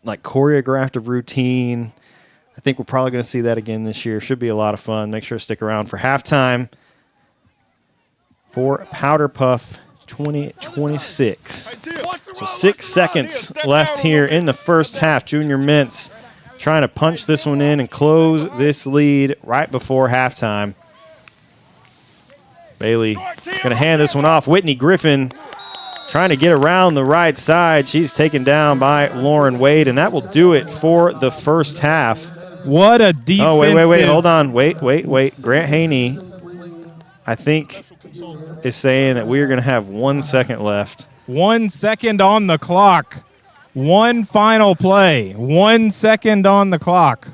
Speaker 4: choreographed a routine. I think we're probably going to see that again this year. Should be a lot of fun. Make sure to stick around for halftime for Powderpuff 2026. So 6 seconds left here in the first half. Junior Mints trying to punch this one in and close this lead right before halftime. Bailey going to hand this one off. Whitney Griffin trying to get around the right side. She's taken down by Lauren Wade, and that will do it for the first half.
Speaker 3: What a defensive.
Speaker 4: Oh, wait. Hold on. Wait. Grant Haney, I think, is saying that we are going to have 1 second left.
Speaker 3: 1 second on the clock. One final play. 1 second on the clock.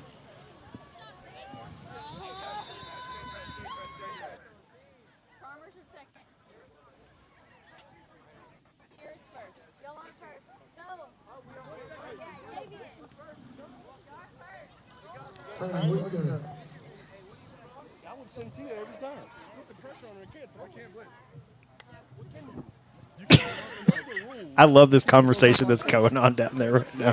Speaker 10: I would send Tia every time. Put the pressure on her. Can't blitz.
Speaker 4: I love this conversation that's going on down there right now.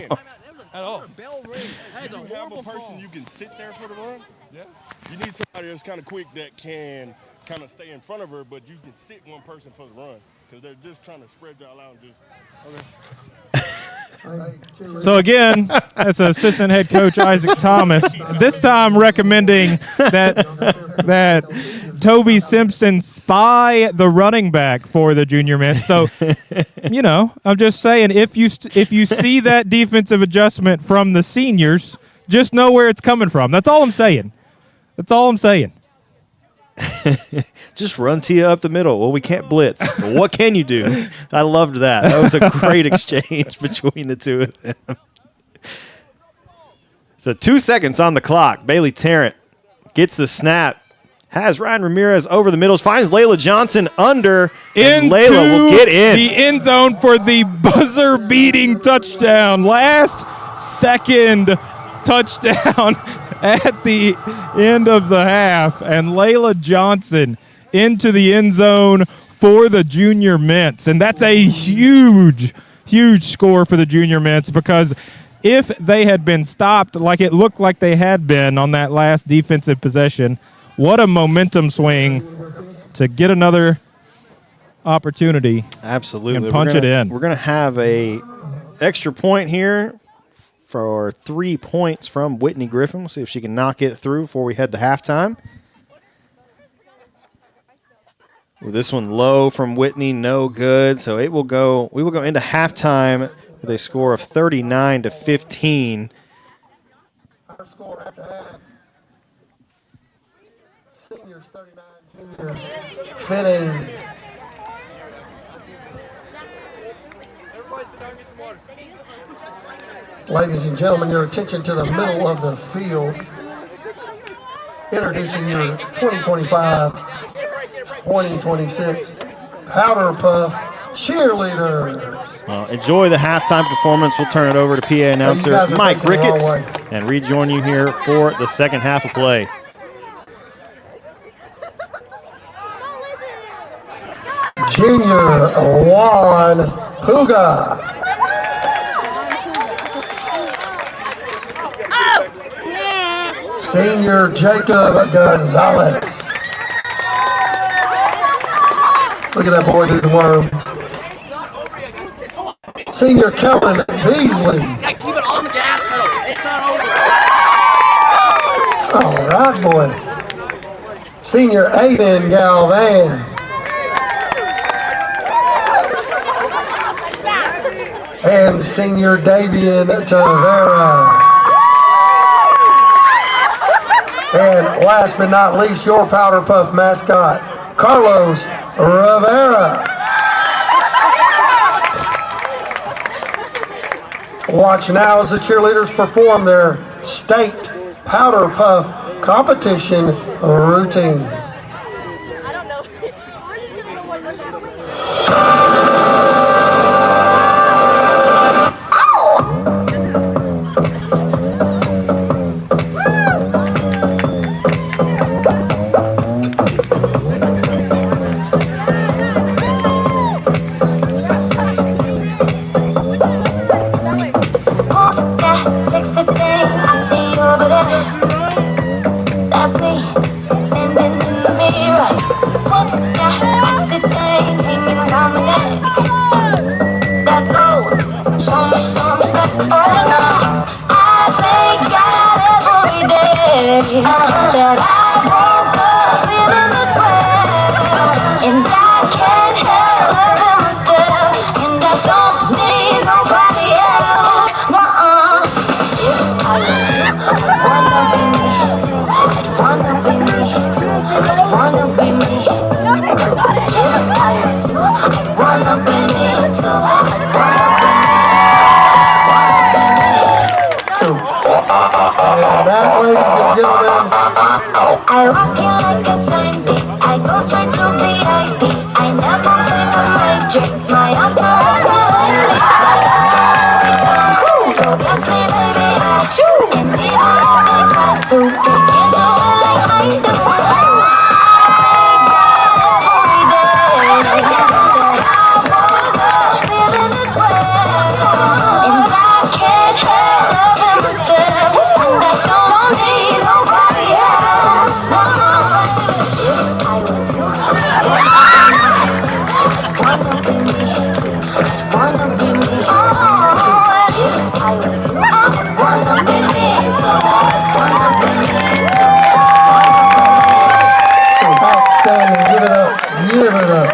Speaker 10: At all. You have a person you can sit there for the run. Yeah. You need somebody that's kind of quick that can kind of stay in front of her, but you can sit one person for the run because they're just trying to spread y'all out and just, okay.
Speaker 3: So again, that's assistant head coach Isaac Thomas. This time recommending that Toby Simpson spy the running back for the Junior Mints. So, you know, I'm just saying if you see that defensive adjustment from the seniors, just know where it's coming from. That's all I'm saying.
Speaker 4: Just run Tia up the middle. Well, we can't blitz. Well, what can you do? I loved that. That was a great exchange between the two of them. So 2 seconds on the clock. Bailey Tarrant gets the snap. Has Ryan Ramirez over the middle. Finds Layla Johnson under. And Layla will get in.
Speaker 3: The end zone for the buzzer-beating touchdown. Last second touchdown at the end of the half, and Layla Johnson into the end zone for the Junior Mints. And that's a huge score for the Junior Mints, because if they had been stopped like it looked like they had been on that last defensive possession, what a momentum swing to get another opportunity.
Speaker 4: Absolutely.
Speaker 3: And punch it in.
Speaker 4: We're going to have a extra point here for 3 points from Whitney Griffin. We'll see if she can knock it through before we head to halftime. Well, this one low from Whitney, no good. So we will go into halftime with a score of 39-15.
Speaker 7: Our score at the half. Seniors 39, juniors 15. Ladies and gentlemen, your attention to the middle of the field. Introducing your 2025-2026 Powderpuff cheerleaders.
Speaker 4: Well, enjoy the halftime performance. We'll turn it over to PA announcer Mike Ricketts and rejoin you here for the second half of play.
Speaker 7: Junior Juan Puga. Senior Jacob Gonzalez. Look at that boy do the worm. Senior Kellen Beasley.
Speaker 1: Keep it on the gas pedal. It's not over.
Speaker 7: All right, boy. Senior Aiden Galvan. And Senior Davian Tavera. And last but not least, your Powderpuff mascot, Carlos Rivera. Watch now as the cheerleaders perform their state Powderpuff competition routine.
Speaker 11: That's me, sending thank God every day that I woke up feeling this way, and I can't help loving myself, and I don't need nobody else. If I was you, I'd wanna be me too. I'd wanna be me too. I'd wanna be me. If I was you, I'd wanna be me too. I'd wanna be
Speaker 7: And that, ladies and gentlemen,
Speaker 11: I rock you like a timepiece. I go straight to VIP. I never play for my drinks. My alcohol, so bless me, baby, I chew. And even if they try to, they can't do it like I do. Every day, that I woke up feeling this way, and I can't help loving myself, and I don't need nobody else. If I was you, I'd wanna be me too. I'd wanna be me too. If I was you, I'd wanna be me too. I'd wanna be me too.
Speaker 7: so outstanding. Give it up. Give it up.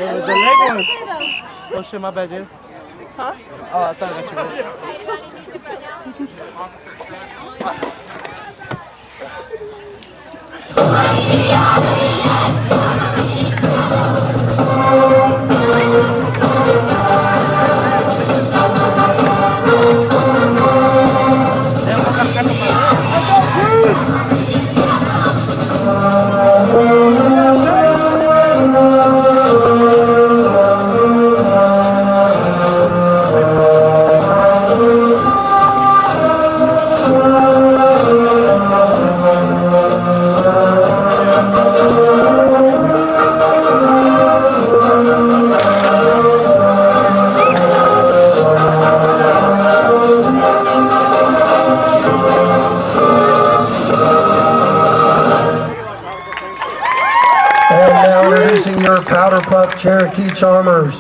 Speaker 1: The leg one. Oh shit, my bad, dude. Huh? Oh, I thought I got you.
Speaker 7: Powderpuff Cherokee Charmers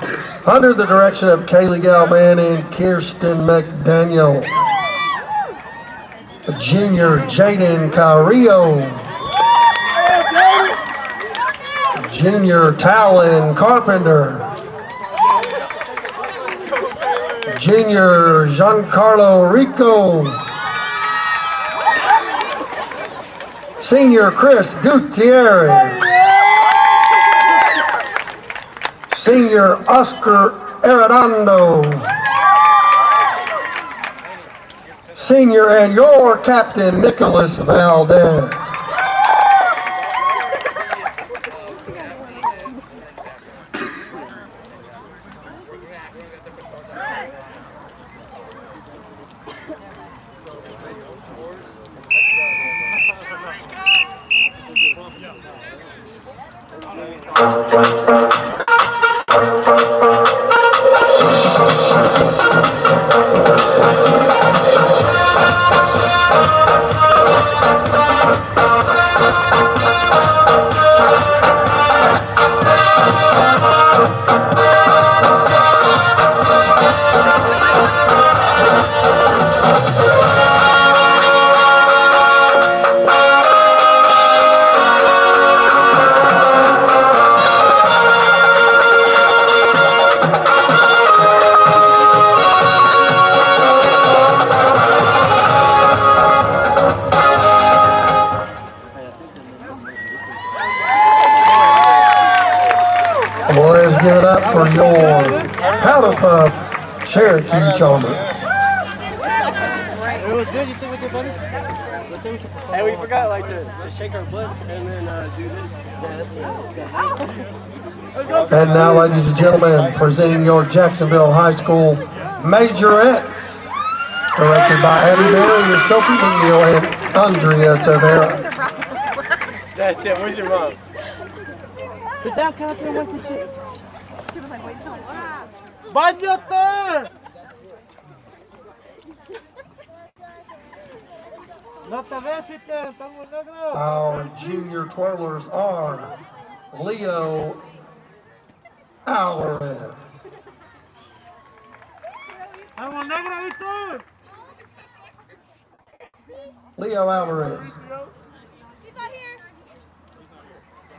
Speaker 7: under the direction of Kaylee Galvan and Kirsten McDaniel. Junior Jaden Carrillo. Junior Talon Carpenter. Junior Giancarlo Rico. Senior Chris Gutierrez. Senior Oscar Arredondo. Senior and your captain, Nicholas Valdez. Boys, give it up for your Powderpuff Cherokee Charmer.
Speaker 1: It was good. You think we did better? Hey, we forgot like to shake our butts and then do this.
Speaker 7: And now, ladies and gentlemen, presenting your Jacksonville High School Majorettes, directed by Abby Berry and Sophie McNeil and Andrea Tavera.
Speaker 1: That's it. Where's your mom? Sit down, can I tell you what this shit? She was like, wait, no. Bye,
Speaker 7: Our junior twirlers are Leo Alvarez. Leo Alvarez.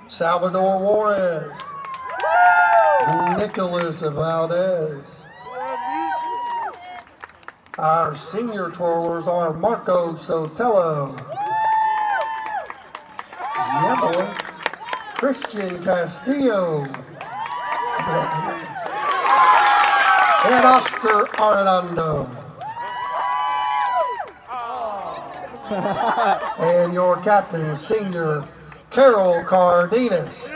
Speaker 7: Salvador Juarez. Nicholas Valdez. Our senior twirlers are Marco Sotelo. Yeah, boy. Christian Castillo. And Oscar Arredondo. And your captain, senior Carol Cardenas.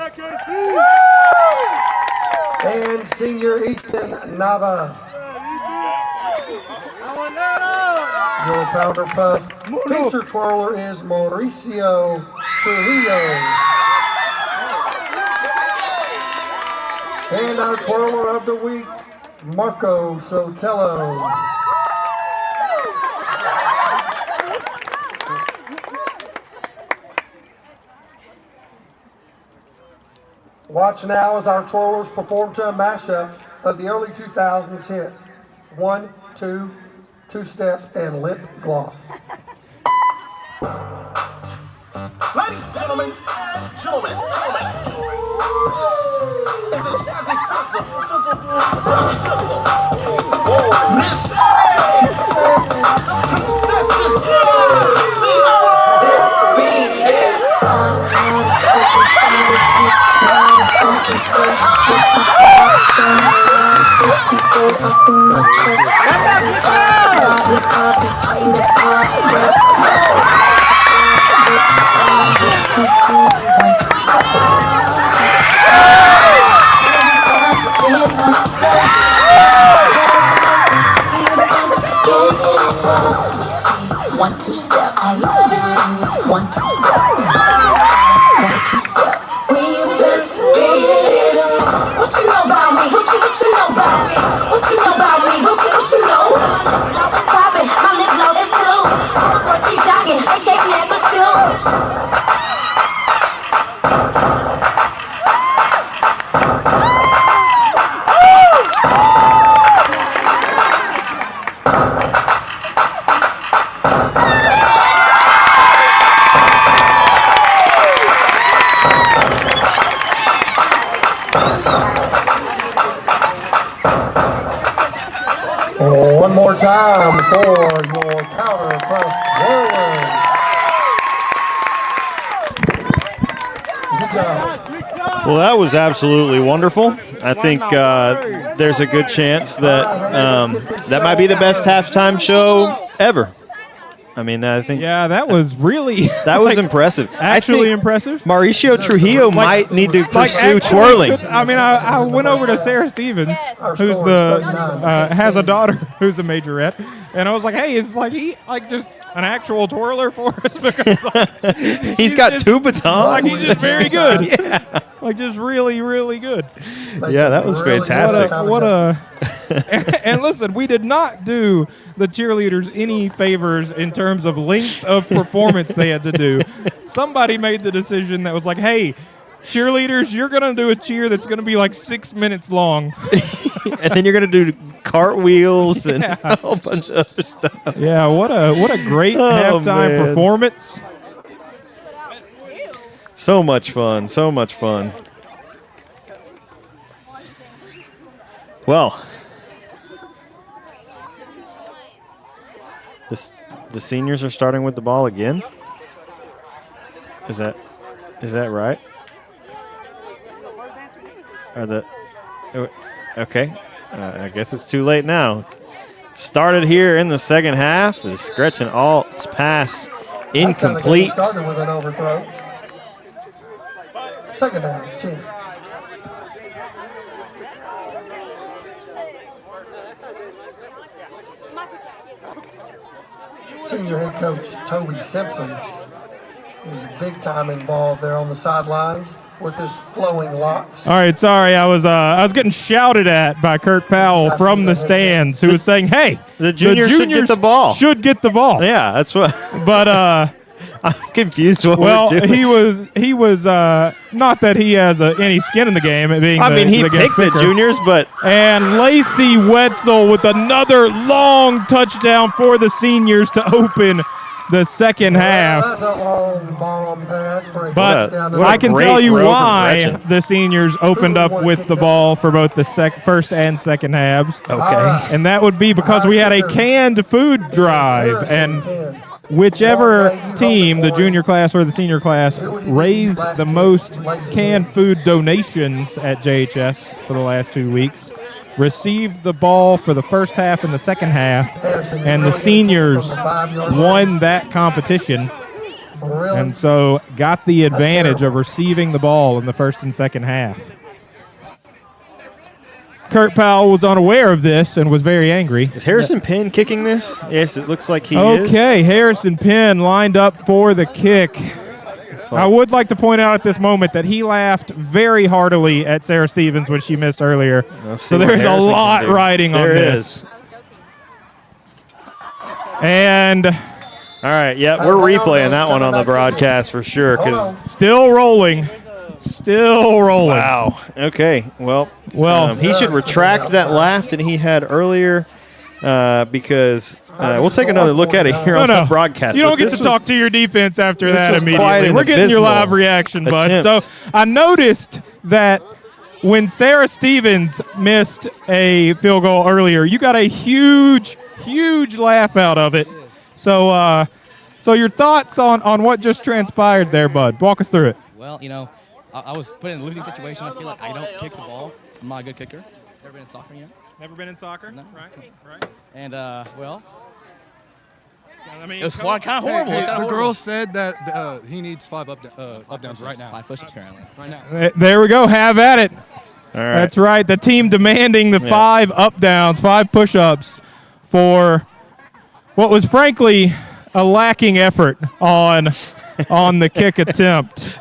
Speaker 7: And senior Ethan Nava. Your Powderpuff feature twirler is Mauricio Trujillo. And our twirler of the week, Marco Sotelo. Watch now as our twirlers perform to a mashup of the early 2000s hits, 1, 2, Two-Step, and Lip Gloss.
Speaker 11: Ladies and gentlemen, gentlemen. It's a jazzy fizzle. Princesses, this beat is on. One, two step. I love it. 1, 2 step. 1, 2 step. We this is. What you know about me? What you know about me? What you know about me? What you know? It's poppin', my lip gloss is cool. All the boys keep jogging, they chase me at the school.
Speaker 7: One more time for your Powderpuff Whirlers. Good job.
Speaker 4: Well, that was absolutely wonderful. I think there's a good chance that that might be the best halftime show ever. I mean, I think.
Speaker 3: Yeah, that was really.
Speaker 4: That was impressive.
Speaker 3: Actually impressive.
Speaker 4: Mauricio Trujillo might need to pursue
Speaker 3: actually
Speaker 4: twirling.
Speaker 3: I mean, I went over to Sarah Stevens, who's has a daughter who's a majorette, and I was like, hey, is he just an actual twirler for us? Because
Speaker 4: he's got 2 batons.
Speaker 3: He's just very good.
Speaker 4: Yeah.
Speaker 3: Just really, really good.
Speaker 4: Yeah, that was fantastic.
Speaker 3: And listen, we did not do the cheerleaders any favors in terms of length of performance they had to do. Somebody made the decision that was like, hey, cheerleaders, you're going to do a cheer that's going to be like 6 minutes long.
Speaker 4: And then you're going to do cartwheels and a whole bunch of other stuff.
Speaker 3: Yeah, what a great halftime performance.
Speaker 4: So much fun, so much fun. Well, the seniors are starting with the ball again. Is that right? Okay? I guess it's too late now. Started here in the second half. Is Gretchen Alt's pass incomplete?
Speaker 7: Started with an overthrow. Second down, 10. Senior head coach Toby Simpson is big time involved there on the sidelines with his flowing locks.
Speaker 3: All right, sorry, I was getting shouted at by Kurt Powell from the stands, who was saying, "Hey,
Speaker 4: the juniors should get the ball.
Speaker 3: Should get the ball."
Speaker 4: Yeah, that's what.
Speaker 3: But
Speaker 4: I'm confused what
Speaker 3: Well,
Speaker 4: we're doing.
Speaker 3: he was not that he has any skin in the game. Being
Speaker 4: he
Speaker 3: the guest
Speaker 4: picked the
Speaker 3: picker.
Speaker 4: juniors, but
Speaker 3: And Lacey Wetzel with another long touchdown for the seniors to open the second half.
Speaker 7: That's a long bomb pass.
Speaker 3: But
Speaker 4: what
Speaker 3: I
Speaker 4: a
Speaker 3: can
Speaker 4: great
Speaker 3: tell you
Speaker 4: throw from
Speaker 3: why
Speaker 4: Gretchen.
Speaker 3: the seniors opened up with the ball for both the first and second halves.
Speaker 4: okay.
Speaker 3: And that would be because we had a canned food drive. And whichever team, the junior class or the senior class, raised the most canned food donations at JHS for the last 2 weeks, received the ball for the first half and the second half, and the seniors won that competition, and so got the advantage of receiving the ball in the first and second half. Kurt Powell was unaware of this and was very angry.
Speaker 4: Is Harrison Penn kicking this? Yes, it looks like he is.
Speaker 3: Okay, Harrison Penn lined up for the kick. I would like to point out at this moment that he laughed very heartily at Sarah Stevens when she missed earlier. So there's a lot riding on this. And
Speaker 4: all right, yeah, we're replaying that one on the broadcast for sure.
Speaker 3: Still rolling.
Speaker 4: Wow. Okay. Well, he should retract that laugh that he had earlier because we'll take another look at it here on the broadcast.
Speaker 3: You don't get to talk to your defense after that immediately. We're getting your live reaction, bud.
Speaker 4: attempt.
Speaker 3: So I noticed that when Sarah Stevens missed a field goal earlier, you got a huge laugh out of it. So your thoughts on what just transpired there, bud? Walk us through it.
Speaker 5: Well, I was put in a losing situation. I feel like I don't kick the ball. I'm not a good kicker. Never been in soccer,
Speaker 3: Never been in soccer?
Speaker 5: No.
Speaker 3: Right.
Speaker 5: And, well,
Speaker 3: I mean,
Speaker 5: it was kind of horrible. It was kinda
Speaker 12: the
Speaker 5: horrible.
Speaker 12: girl said that he needs 5 up downs right now.
Speaker 5: 5 push-ups apparently.
Speaker 12: Right now.
Speaker 3: There we go. Have at it.
Speaker 4: All right.
Speaker 3: That's right. The team demanding the 5 up downs, 5 push-ups for what was frankly a lacking effort on the kick attempt.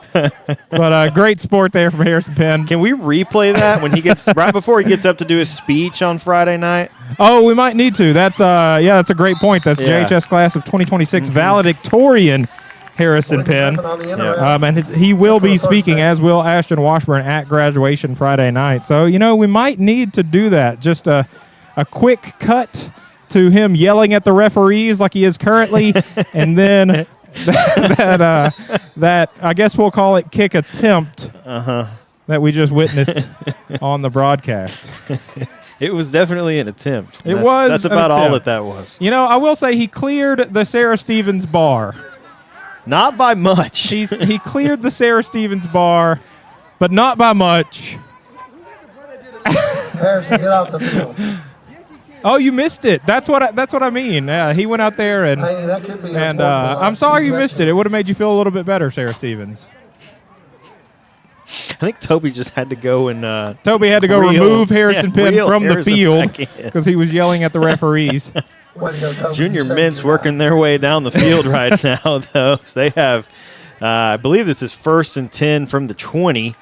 Speaker 3: But great sport there from Harrison Penn.
Speaker 4: Can we replay that when he gets right before he gets up to do his speech on Friday night?
Speaker 3: Oh, we might need to. That's that's a great point. That's JHS class of 2026 valedictorian Harrison Penn. And he will be speaking, as will Ashton Washburn, at graduation Friday night. So, we might need to do that. Just a quick cut to him yelling at the referees like he is currently, and then that I guess we'll call it kick attempt that we just witnessed on the broadcast.
Speaker 4: It was definitely an attempt.
Speaker 3: That's
Speaker 4: about all that was.
Speaker 3: I will say he cleared the Sarah Stevens bar.
Speaker 4: Not by much.
Speaker 3: He cleared the Sarah Stevens bar, but not by much.
Speaker 7: Harrison, get off the field.
Speaker 3: Oh, you missed it. That's what I mean. Yeah, he went out there and
Speaker 7: Hey, that could be
Speaker 3: I'm sorry you missed it. It would have made you feel a little bit better, Sarah Stevens.
Speaker 4: I think Toby just had to go and
Speaker 3: remove Harrison Penn from the
Speaker 4: Harrison
Speaker 3: field
Speaker 4: back in.
Speaker 3: because he was yelling at the referees.
Speaker 4: Junior Mint's working their way down the field right now, though. So they have, I believe this is 1st and 10 from the 20.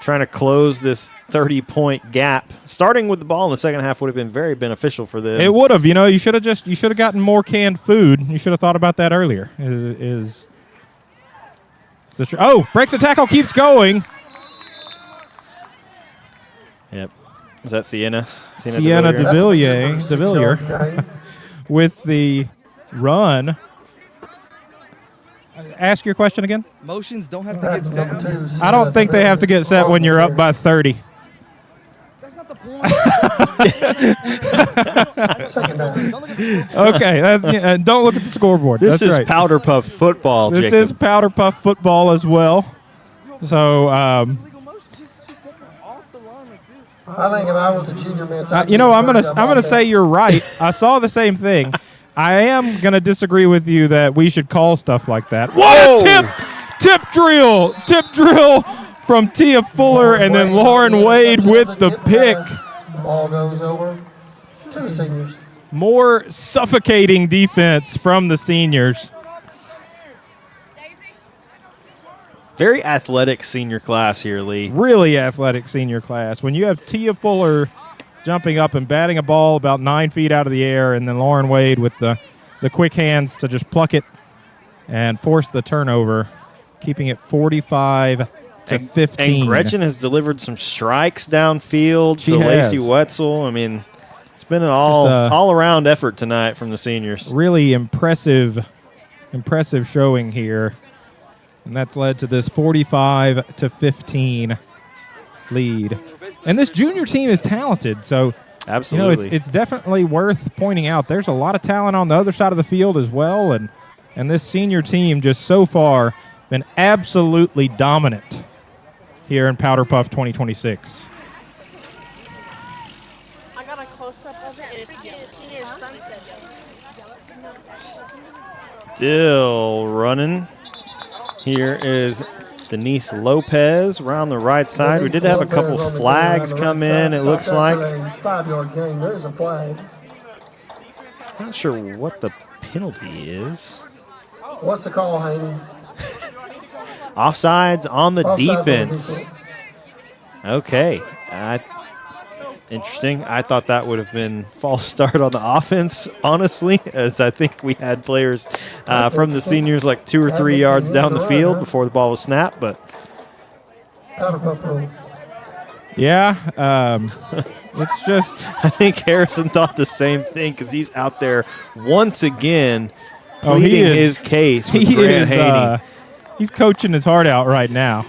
Speaker 4: Trying to close this 30-point gap. Starting with the ball in the second half would have been very beneficial for them.
Speaker 3: It would have. You should have gotten more canned food. You should have thought about that earlier. Breaks the tackle, keeps going.
Speaker 4: Yep. Was that Sienna?
Speaker 3: Sienna de Villiers with the run. Ask your question again.
Speaker 5: Motions don't have to get set.
Speaker 3: I don't think they have to get set when you're up by 30.
Speaker 5: That's not the point.
Speaker 3: Okay, don't look at the scoreboard.
Speaker 4: This
Speaker 3: That's
Speaker 4: is
Speaker 3: right.
Speaker 4: Powderpuff football,
Speaker 3: This
Speaker 4: Jacob.
Speaker 3: is Powderpuff football as well. So,
Speaker 7: I think if I were the junior man,
Speaker 3: I'm gonna say you're right. I saw the same thing. I am gonna disagree with you that we should call stuff like that. What a tip drill from Tia Fuller, and then Lauren Wade with the pick.
Speaker 7: Ball goes over to the seniors.
Speaker 3: More suffocating defense from the seniors.
Speaker 4: Very athletic senior class here, Lee.
Speaker 3: Really athletic senior class. When you have Tia Fuller jumping up and batting a ball about 9 feet out of the air, and then Lauren Wade with the quick hands to just pluck it and forced the turnover, keeping it 45 to 15.
Speaker 4: And Gretchen has delivered some strikes downfield
Speaker 3: She
Speaker 4: to
Speaker 3: has.
Speaker 4: Lacey Wetzel. I mean, it's been an all-around effort tonight from the seniors.
Speaker 3: Really impressive showing here. And that's led to this 45 to 15 lead. And this junior team is talented, so
Speaker 4: absolutely,
Speaker 3: it's definitely worth pointing out. There's a lot of talent on the other side of the field as well, and this senior team just so far been absolutely dominant here in Powderpuff 2026.
Speaker 13: I got a close-up of it, and it's sunset.
Speaker 4: Still running. Here is Denise Lopez around the right side. We did have a couple flags come in, it looks like.
Speaker 7: 5-yard gain. There's a flag.
Speaker 4: Not sure what the penalty is.
Speaker 7: What's the call, Haney?
Speaker 4: Offsides on the
Speaker 7: Offsides on the
Speaker 4: defense.
Speaker 7: defense.
Speaker 4: Okay. Interesting. I thought that would have been false start on the offense, honestly, as I think we had players from the seniors like 2 or 3 yards down the field before the ball was snapped. But
Speaker 3: yeah, it's just
Speaker 4: I think Harrison thought the same thing because he's out there once again pleading
Speaker 3: he is,
Speaker 4: his case with Grant Haney.
Speaker 3: He's coaching his heart out right now.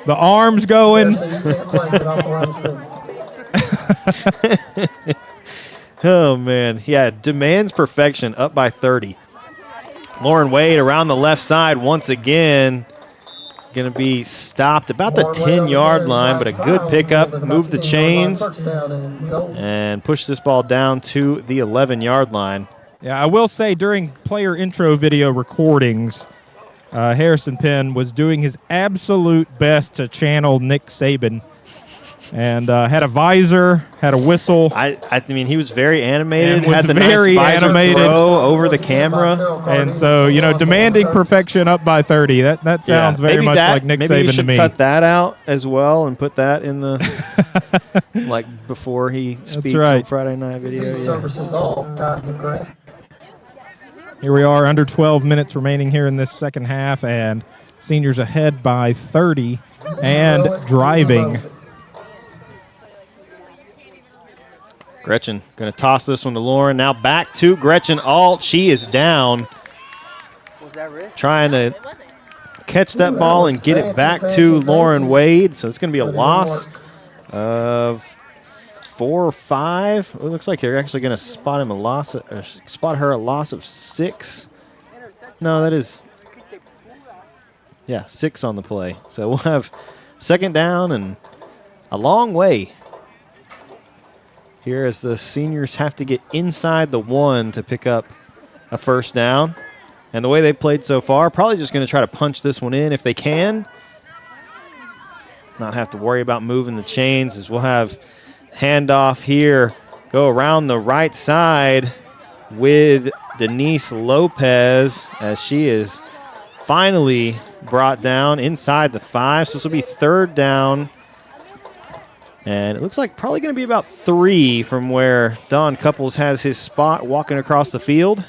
Speaker 3: The arms going.
Speaker 4: Oh, man. Yeah, demands perfection, up by 30. Lauren Wade around the left side once again. Going to be stopped about the 10-yard line, but a good pickup. Move the chains and push this ball down to the 11-yard line.
Speaker 3: Yeah, I will say during player intro video recordings, Harrison Penn was doing his absolute best to channel Nick Saban. And had a visor, had a whistle.
Speaker 4: I mean, he was very animated.
Speaker 3: Was
Speaker 4: had the
Speaker 3: very
Speaker 4: nice visor
Speaker 3: animated
Speaker 4: throw over the camera.
Speaker 3: And so, demanding perfection up by 30. That sounds very much like Nick
Speaker 4: maybe
Speaker 3: Saban
Speaker 4: you should
Speaker 3: to me.
Speaker 4: cut that out as well and put that in the like before he speaks on Friday Night Video.
Speaker 7: Services all kinds of crap.
Speaker 3: Here we are, under 12 minutes remaining here in this second half, and seniors ahead by 30 and driving.
Speaker 4: Gretchen going to toss this one to Lauren. Now back to Gretchen Alt. She is down. Trying to catch that ball and get it back to Lauren Wade. So it's going to be a loss of 4 or 5. It looks like they're actually going to spot her a loss of 6. No, that is 6 on the play. So we'll have second down and a long way here as the seniors have to get inside the 1 to pick up a first down. And the way they played so far, probably just going to try to punch this one in if they can. Not have to worry about moving the chains, as we'll have handoff here. Go around the right side with Denise Lopez as she is finally brought down inside the 5. So this will be third down. And it looks like probably going to be about 3 from where Don Couples has his spot walking across the field.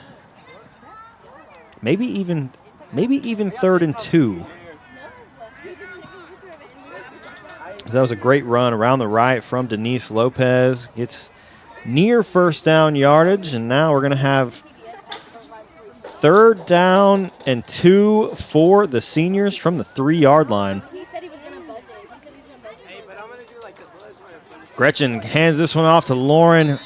Speaker 4: Maybe even 3rd and 2. So that was a great run around the right from Denise Lopez. Gets near first down yardage, and now we're going to have third down and 2 for the seniors from the 3-yard line. Gretchen hands this one off to Lauren.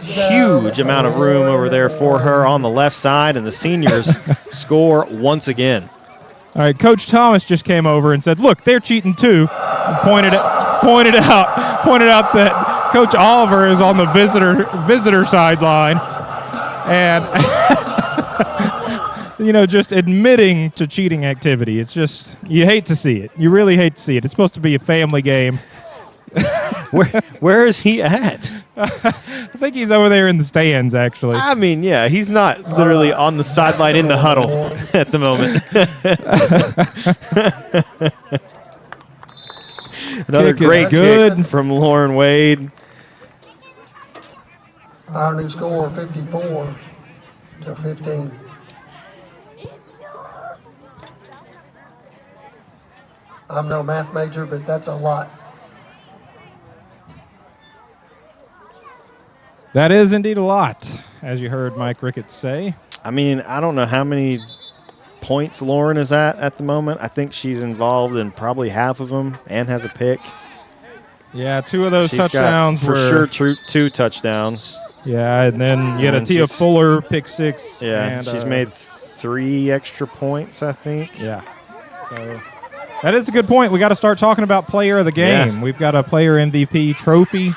Speaker 4: Huge amount of room over there for her on the left side, and the seniors score once again.
Speaker 3: All right, Coach Thomas just came over and said, "Look, they're cheating too." And pointed out that Coach Oliver is on the visitor sideline, and just admitting to cheating activity. It's just, you hate to see it. You really hate to see it. It's supposed to be a family game.
Speaker 4: Where is he at?
Speaker 3: I think he's over there in the stands, actually.
Speaker 4: I mean, yeah, he's not literally on the sideline in the huddle at the moment. Another great kick from Lauren Wade.
Speaker 7: Our new score, 54 to 15. I'm no math major, but that's a lot.
Speaker 3: That is indeed a lot, as you heard Mike Ricketts say.
Speaker 4: I mean, I don't know how many points Lauren is at the moment. I think she's involved in probably half of them and has a pick.
Speaker 3: Yeah, 2 of those
Speaker 4: She's
Speaker 3: touchdowns
Speaker 4: got,
Speaker 3: were
Speaker 4: for sure 2 touchdowns.
Speaker 3: Yeah, and then you had a Tia Fuller pick 6.
Speaker 4: Yeah,
Speaker 3: and
Speaker 4: she's made 3 extra points, I think.
Speaker 3: Yeah. So that is a good point. We got to start talking about player of the game.
Speaker 4: Yeah.
Speaker 3: We've got a player MVP trophy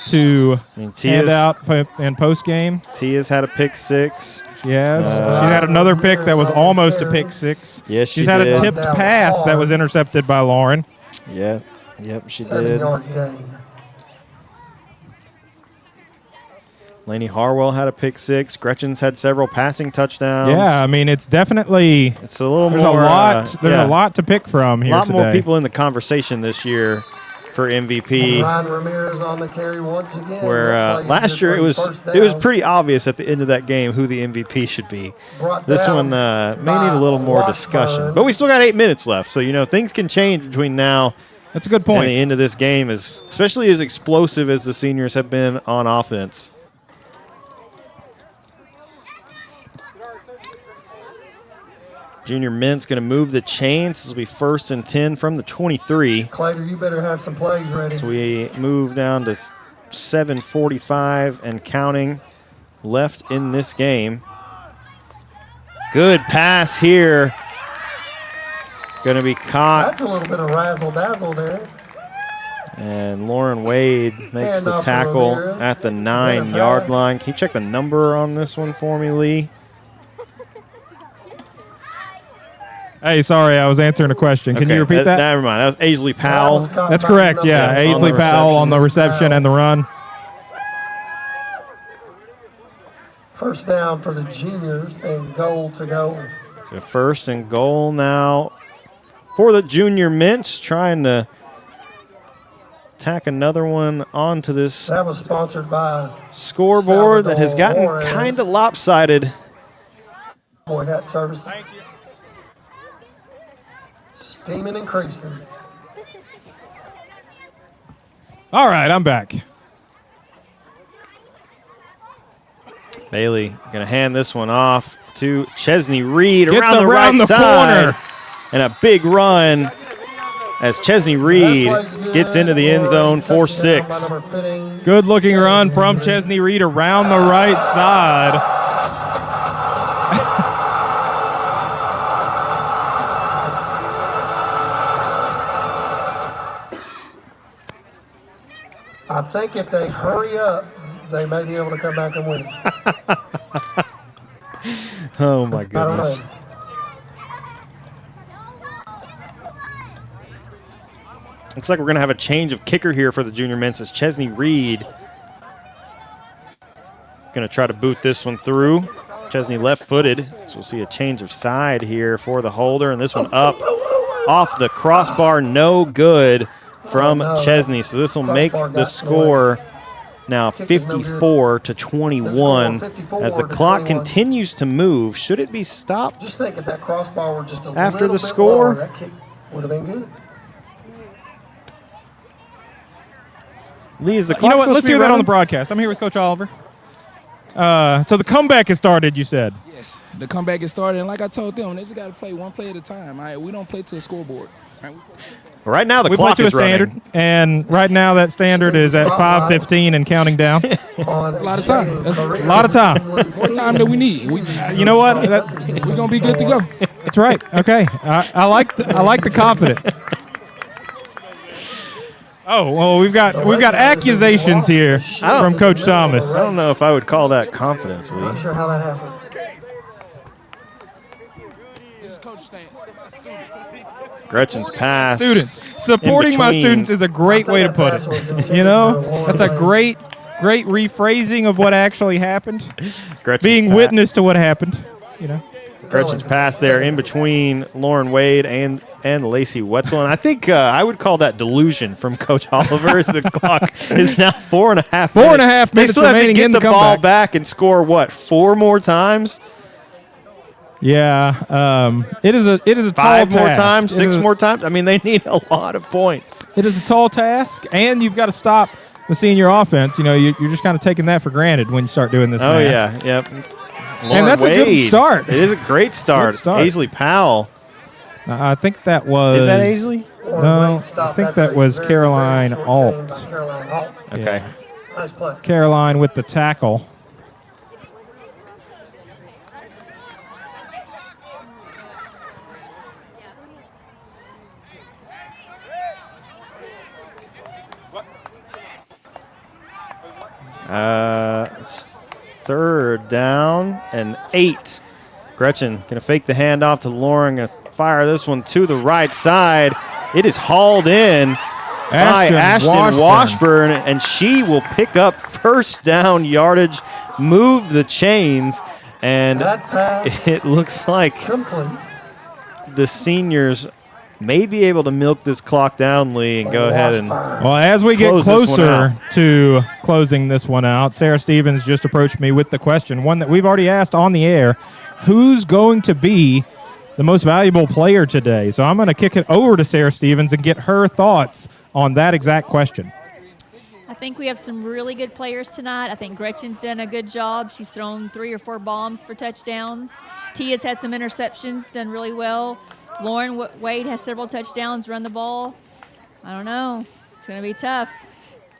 Speaker 3: to hand out in post game.
Speaker 4: Tia's had a pick 6.
Speaker 3: She has. She had another pick that was almost a pick 6.
Speaker 4: Yes,
Speaker 3: she's had a tipped pass that was intercepted by Lauren.
Speaker 4: Yeah. Yep, she did.
Speaker 7: 7-yard gain.
Speaker 4: Laney Harwell had a pick 6. Gretchen's had several passing touchdowns.
Speaker 3: Yeah, I mean it's definitely
Speaker 4: a little
Speaker 3: there's
Speaker 4: more.
Speaker 3: A lot to pick from here.
Speaker 4: A lot
Speaker 3: today.
Speaker 4: more people in the conversation this year for MVP.
Speaker 7: Ryan Ramirez on the carry once again.
Speaker 4: Where last year it was pretty obvious at the end of that game who the MVP should be. This one may need a little more discussion, but we still got 8 minutes left, so things can change between now.
Speaker 3: That's a good point.
Speaker 4: And the end of this game is especially as explosive as the seniors have been on offense. Junior Mint's going to move the chains. This will be 1st and 10 from the 23.
Speaker 7: Claytor, you better have some plays ready.
Speaker 4: So we move down to 7:45 and counting left in this game. Good pass here. Going to be caught.
Speaker 7: That's a little bit of razzle-dazzle there.
Speaker 4: And Lauren Wade makes the tackle at the 9-yard line. Can you check the number on this one for me, Lee?
Speaker 3: Hey, sorry, I was answering a question. Can you repeat that?
Speaker 4: Never mind. That was Aisley Powell.
Speaker 3: That's correct, yeah. Aisley Powell on the reception and the run.
Speaker 7: First down for the juniors and goal to go.
Speaker 4: So 1st and goal now for the Junior Mints, trying to tack another one onto this
Speaker 7: That was sponsored by
Speaker 4: scoreboard that has gotten kind of lopsided.
Speaker 7: Boy, hat services. Steaming and creasing.
Speaker 3: All right, I'm back.
Speaker 4: Bailey going to hand this one off to Chesney Reed
Speaker 3: Gets
Speaker 4: around the right
Speaker 3: the
Speaker 4: side.
Speaker 3: corner.
Speaker 4: And a big run as Chesney Reed gets into the end zone for 6.
Speaker 3: Good looking run from Chesney Reed around the right side.
Speaker 7: I think if they hurry up, they may be able to come back and win.
Speaker 4: Oh, my goodness. Looks like we're going to have a change of kicker here for the Junior Mints as Chesney Reed going to try to boot this one through. Chesney left-footed, so we'll see a change of side here for the holder, and this one up off the crossbar, no good from Chesney. So this will make the score now 54-21 as the clock continues to move. Should it be stopped
Speaker 7: Just think if that crossbar were just a
Speaker 4: after
Speaker 7: little
Speaker 4: the
Speaker 7: bit
Speaker 4: score?
Speaker 7: lower, that kick would have been good.
Speaker 4: Lee, is the clock
Speaker 3: You know what?
Speaker 4: supposed
Speaker 3: Let's
Speaker 4: to be
Speaker 3: hear that on
Speaker 4: running?
Speaker 3: the broadcast. I'm here with Coach Oliver. So the comeback has started, you said.
Speaker 14: Yes, the comeback is started, and like I told them, they just got to play one play at a time. All right, we don't play to the scoreboard. All right, we play to the standard.
Speaker 4: Right now, the
Speaker 3: We play
Speaker 4: clock
Speaker 3: to a
Speaker 4: is running.
Speaker 3: standard, and right now that standard is at 5:15 and counting down.
Speaker 14: A lot of time. That's
Speaker 3: A lot of time.
Speaker 14: more time than we need.
Speaker 3: You know what?
Speaker 14: We're gonna be good to go.
Speaker 3: That's right. Okay, I like the confidence. Oh well, we've got accusations here from Coach Thomas.
Speaker 4: I don't know if I would call that confidence, Lee.
Speaker 7: Not sure how that happened.
Speaker 14: This is Coach stance.
Speaker 4: Gretchen's pass.
Speaker 3: Students supporting my students is a great way to put it. You know, that's a great rephrasing of what actually happened.
Speaker 4: Gretchen's
Speaker 3: Being witness to what happened. You know.
Speaker 4: Gretchen's pass there in between Lauren Wade and Lacey Wetzel. And I think I would call that delusion from Coach Oliver as the clock is now 4.5 minutes.
Speaker 3: 4.5
Speaker 4: They
Speaker 3: minutes
Speaker 4: still have to
Speaker 3: remaining
Speaker 4: get
Speaker 3: in
Speaker 4: the
Speaker 3: the
Speaker 4: ball
Speaker 3: comeback.
Speaker 4: back and score, what, 4 more times?
Speaker 3: Yeah, it is a tall
Speaker 4: Five more
Speaker 3: task.
Speaker 4: times, six more times. I mean, they need a lot of points.
Speaker 3: It is a tall task, and you've got to stop the senior offense. You know, you're just kind of taking that for granted when you start doing this.
Speaker 4: Oh
Speaker 3: math.
Speaker 4: yeah, yep.
Speaker 3: And that's
Speaker 4: Wade.
Speaker 3: a good start.
Speaker 4: It is a great start. Aisley Powell.
Speaker 3: I think that was.
Speaker 4: Is that Aisley?
Speaker 3: No, I think that was Caroline Alt.
Speaker 4: Okay.
Speaker 7: Nice play.
Speaker 3: Caroline with the tackle.
Speaker 4: It's 3rd down and 8. Gretchen gonna fake the handoff to Lauren. Gonna fire this one to the right side. It is hauled in by Ashton Washburn, and she will pick up 1st down yardage, move the chains, and it looks like the seniors may be able to milk this clock down, Lee, and go ahead and
Speaker 3: well, as we get closer to closing this one out, Sarah Stevens just approached me with the question, one that we've already asked on the air: who's going to be the most valuable player today? So I'm going to kick it over to Sarah Stevens and get her thoughts on that exact question.
Speaker 9: I think we have some really good players tonight. I think Gretchen's done a good job. She's thrown 3 or 4 bombs for touchdowns. Tia's had some interceptions, done really well. Lauren Wade has several touchdowns, run the ball. I don't know. It's going to be tough.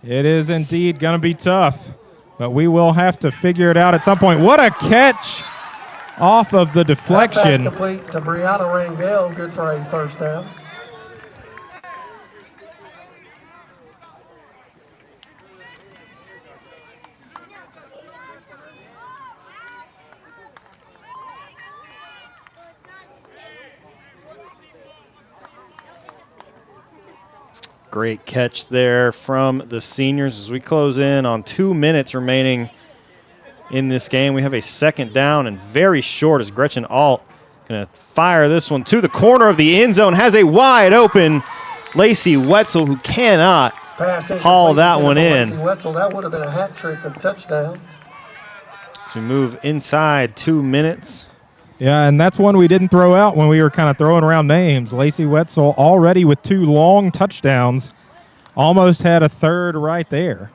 Speaker 3: It is indeed going to be tough, but we will have to figure it out at some point. What a catch off of the deflection.
Speaker 7: Pass complete to Brianna Rangel, good for a 1st down.
Speaker 4: great catch there from the seniors as we close in on 2 minutes remaining in this game. We have a 2nd down and very short as Gretchen Alt going to fire this one to the corner of the end zone. Has a wide open Lacey Wetzel who cannot haul that one in.
Speaker 7: Lacey Wetzel, that would have been a hat trick of touchdown.
Speaker 4: As we move inside 2 minutes.
Speaker 3: Yeah, and that's one we didn't throw out when we were kind of throwing around names. Lacey Wetzel already with 2 long touchdowns. Almost had a 3rd right there.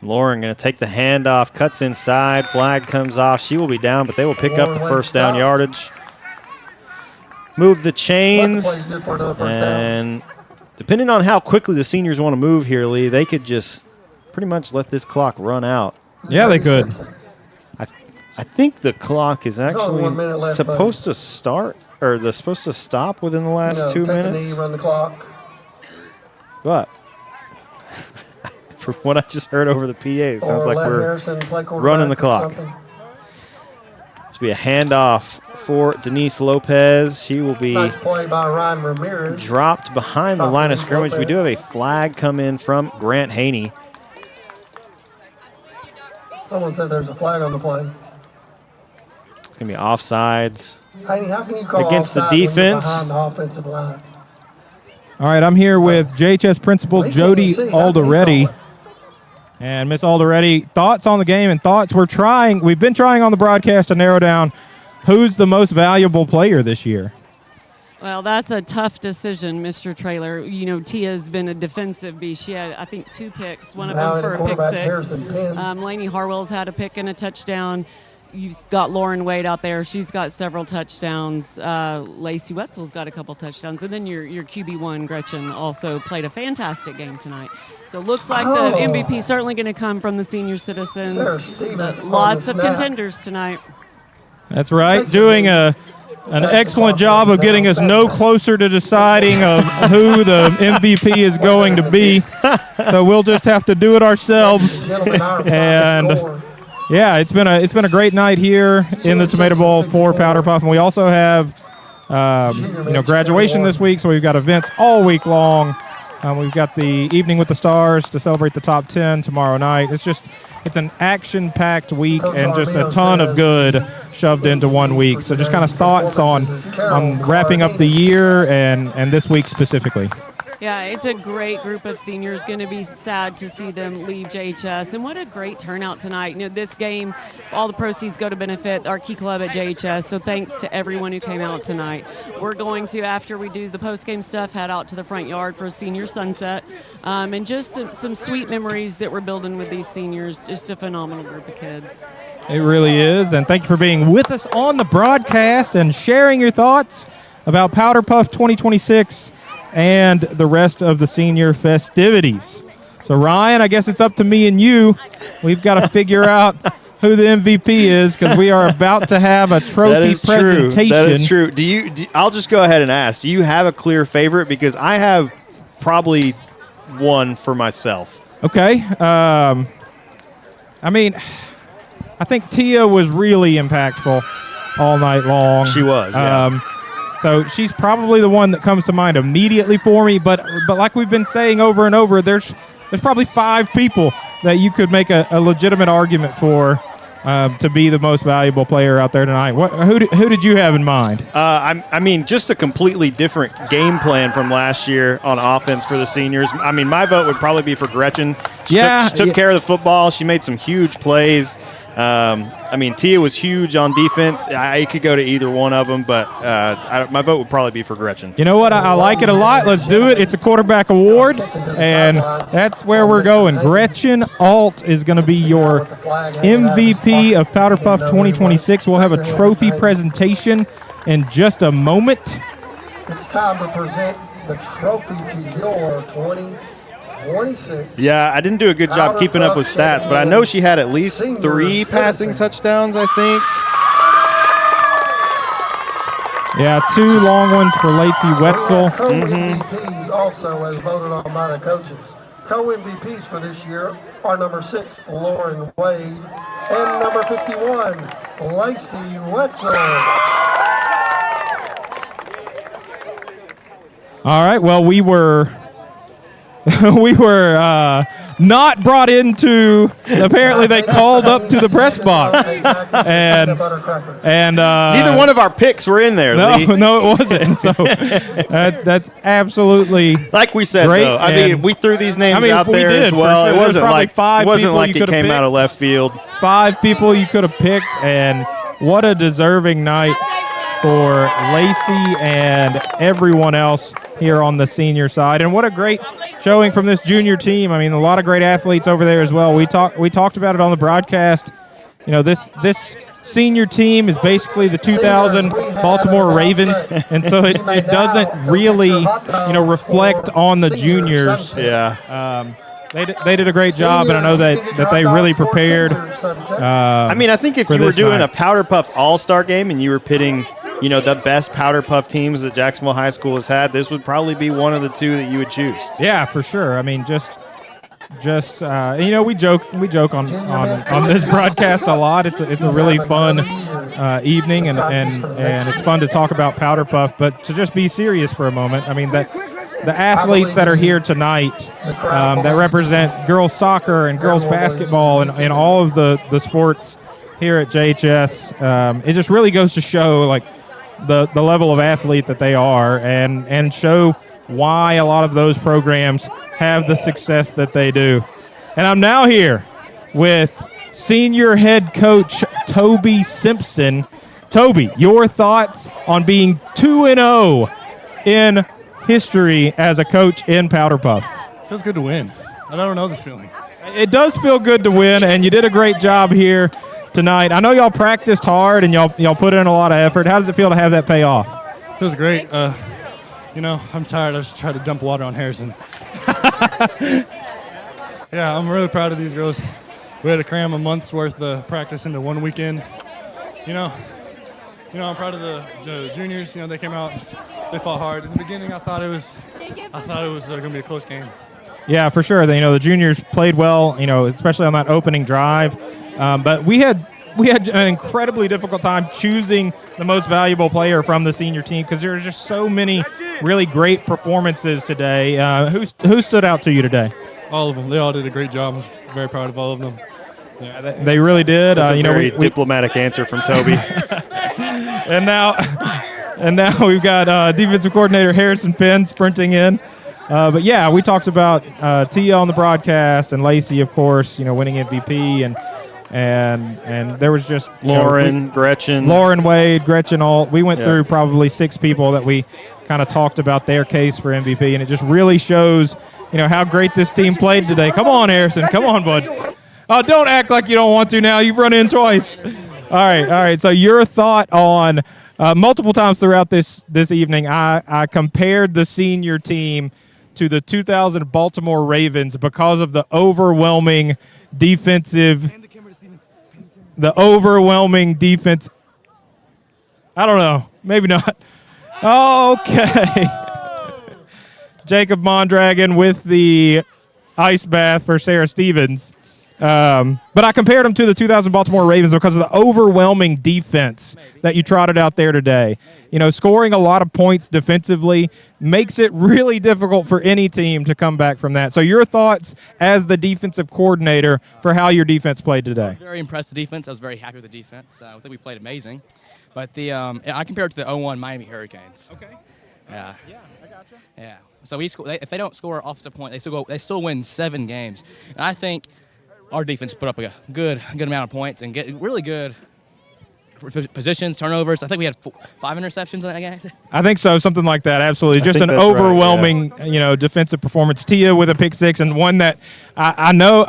Speaker 4: Lauren going to take the handoff, cuts inside, flag comes off. She will be down, but they will pick up the 1st down yardage. Move the chains, and depending on how quickly the seniors want to move here, Lee, they could just pretty much let this clock run out.
Speaker 3: Yeah, they could.
Speaker 4: I think the clock is actually supposed to start, or they're supposed to stop within the last 2 minutes.
Speaker 7: Take a knee, run the clock.
Speaker 4: But from what I just heard over the PA, it sounds like we're running the clock. This will be a handoff for Denise Lopez. She will be
Speaker 7: nice play by Ryan Ramirez.
Speaker 4: Dropped behind the line of scrimmage. We do have a flag come in from Grant Haney.
Speaker 7: Someone said there's a flag on the play.
Speaker 4: It's going to be offsides.
Speaker 7: Haney, how can you call
Speaker 4: against the
Speaker 7: offside when you're
Speaker 4: defense?
Speaker 7: behind the offensive line?
Speaker 3: All right, I'm here with JHS Principal Jody Alderetti. And Miss Alderetti, thoughts on the game and thoughts. We've been trying on the broadcast to narrow down who's the most valuable player this year.
Speaker 15: Well, that's a tough decision, Mr. Traylor. You know, Tia's been a defensive beast. She had, I think, 2 picks, one of them for a pick 6. Lainey Harwell's had a pick and a touchdown. You've got Lauren Wade out there. She's got several touchdowns. Lacey Wetzel's got a couple touchdowns. And then your QB1, Gretchen, also played a fantastic game tonight. So it looks like the MVP is certainly going to come from the senior citizens. Lots of contenders tonight.
Speaker 3: That's right. Doing an excellent job of getting us no closer to deciding of who the MVP is going to be. So we'll just have to do it ourselves. And yeah, it's been a great night here in the Tomato Bowl for Powderpuff, and we also have graduation this week, so we've got events all week long We've got the Evening with the Stars to celebrate the top 10 tomorrow night. It's an action-packed week and just a ton of good shoved into 1 week. So just kind of thoughts on wrapping up the year and this week specifically.
Speaker 15: Yeah, it's a great group of seniors. Going to be sad to see them leave JHS. And what a great turnout tonight. You know, this game, all the proceeds go to benefit our key club at JHS. So thanks to everyone who came out tonight. We're going to, after we do the post-game stuff, head out to the front yard for a senior sunset. And just some sweet memories that we're building with these seniors. Just a phenomenal group of kids.
Speaker 3: It really is. And thank you for being with us on the broadcast and sharing your thoughts about Powderpuff 2026 and the rest of the senior festivities. So, Ryan, I guess it's up to me and you. We've got to figure out who the MVP is because we are about to have a trophy presentation.
Speaker 4: That is true. I'll just go ahead and ask. Do you have a clear favorite? Because I have probably one for myself.
Speaker 3: Okay. I mean, I think Tia was really impactful all night long.
Speaker 4: She was, yeah.
Speaker 3: So she's probably the one that comes to mind immediately for me. But like we've been saying over and over, there's probably 5 people that you could make a legitimate argument for to be the most valuable player out there tonight. Who did you have in mind?
Speaker 4: I mean, just a completely different game plan from last year on offense for the seniors. I mean, my vote would probably be for Gretchen. She took care of the football. She made some huge plays. I mean, Tia was huge on defense. I could go to either one of them, but my vote would probably be for Gretchen.
Speaker 3: You know what? I like it a lot. Let's do it. It's a quarterback award, and that's where we're going. Gretchen Alt is going to be your MVP of Powderpuff 2026. We'll have a trophy presentation in just a moment.
Speaker 7: It's time to present the trophy to your 2026.
Speaker 4: Yeah, I didn't do a good job keeping up with stats, but I know she had at least 3 passing touchdowns, I think.
Speaker 3: Yeah, 2 long ones for Lacey Wetzel.
Speaker 7: Co-MVPs also as voted on by the coaches. Co-MVPs for this year are number 6, Lauren Wade, and number 51, Lacey Wetzel.
Speaker 3: All right, well, we were not brought into. Apparently, they called up to the press box, and
Speaker 4: neither one of our picks were in there.
Speaker 3: No, it wasn't. So that's absolutely
Speaker 4: like we said.
Speaker 3: Great.
Speaker 4: Though, I mean, we threw these names out there as well.
Speaker 3: Sure.
Speaker 4: It wasn't like it came out of left field.
Speaker 3: 5 people you could have picked, and what a deserving night for Lacey and everyone else here on the senior side. And what a great showing from this junior team. I mean, a lot of great athletes over there as well. We talked about it on the broadcast. You know, this senior team is basically the 2000 Baltimore Ravens, and so it doesn't really, reflect on the juniors.
Speaker 4: Yeah.
Speaker 3: They did a great job, and I know that they really prepared.
Speaker 4: I mean, I think if you were doing a Powderpuff All-Star game and you were pitting, the best Powderpuff teams that Jacksonville High School has had, this would probably be one of the 2 that you would choose.
Speaker 3: Yeah, for sure. I mean, just we joke on this broadcast a lot. It's a really fun evening, and it's fun to talk about Powderpuff. But to just be serious for a moment, I mean that. The athletes that are here tonight that represent girls soccer and girls basketball and all of the sports here at JHS, it just really goes to show like the level of athlete that they are and show why a lot of those programs have the success that they do. And I'm now here with senior head coach Toby Simpson. Toby, your thoughts on being 2-0 in history as a coach in Powderpuff?
Speaker 12: Feels good to win. I don't know this feeling.
Speaker 3: It does feel good to win, and you did a great job here tonight. I know y'all practiced hard and y'all put in a lot of effort. How does it feel to have that pay off?
Speaker 12: Feels great. I'm tired. I just tried to dump water on Harrison. Yeah, I'm really proud of these girls. We had to cram a month's worth of practice into 1 weekend. I'm proud of the juniors. They came out. They fought hard. In the beginning, I thought it was going to be a close game.
Speaker 3: Yeah, for sure. The juniors played well, especially on that opening drive. But we had we had an incredibly difficult time choosing the most valuable player from the senior team because there were just so many really great performances today. Who stood out to you today?
Speaker 12: All of them. They all did a great job. I'm very proud of all of them.
Speaker 3: Yeah, they really did.
Speaker 4: That's a very diplomatic answer from Toby.
Speaker 3: and now we've got defensive coordinator Harrison Penn sprinting in. But yeah, we talked about Tia on the broadcast and Lacey, of course, winning MVP and there was just
Speaker 4: Gretchen,
Speaker 3: Lauren Wade, Gretchen Alt. We went through probably 6 people that we kind of talked about their case for MVP, and it just really shows, how great this team played today. Come on, Harrison. Come on, bud. Oh, don't act like you don't want to now. You've run in twice. All right. So your thought on multiple times throughout this evening, I compared the senior team to the 2000 Baltimore Ravens because of the overwhelming defense. I don't know. Maybe not. Okay. Jacob Mondragon with the ice bath for Sarah Stevens. But I compared them to the 2000 Baltimore Ravens because of the overwhelming defense that you trotted out there today. Scoring a lot of points defensively makes it really difficult for any team to come back from that. So your thoughts as the defensive coordinator for how your defense played today?
Speaker 5: I was very impressed with the defense. I was very happy with the defense. I think we played amazing. But I compared it to the 0-1 Miami Hurricanes.
Speaker 3: Okay.
Speaker 5: Yeah. Yeah, I gotcha. Yeah. So if they don't score an offensive point, they still win 7 games. And I think our defense put up a good amount of points and get really good positions, turnovers. I think we had 5 interceptions in that game.
Speaker 3: I think so, something like that. Absolutely, just an overwhelming, defensive performance. Tia with a pick 6 and one that I know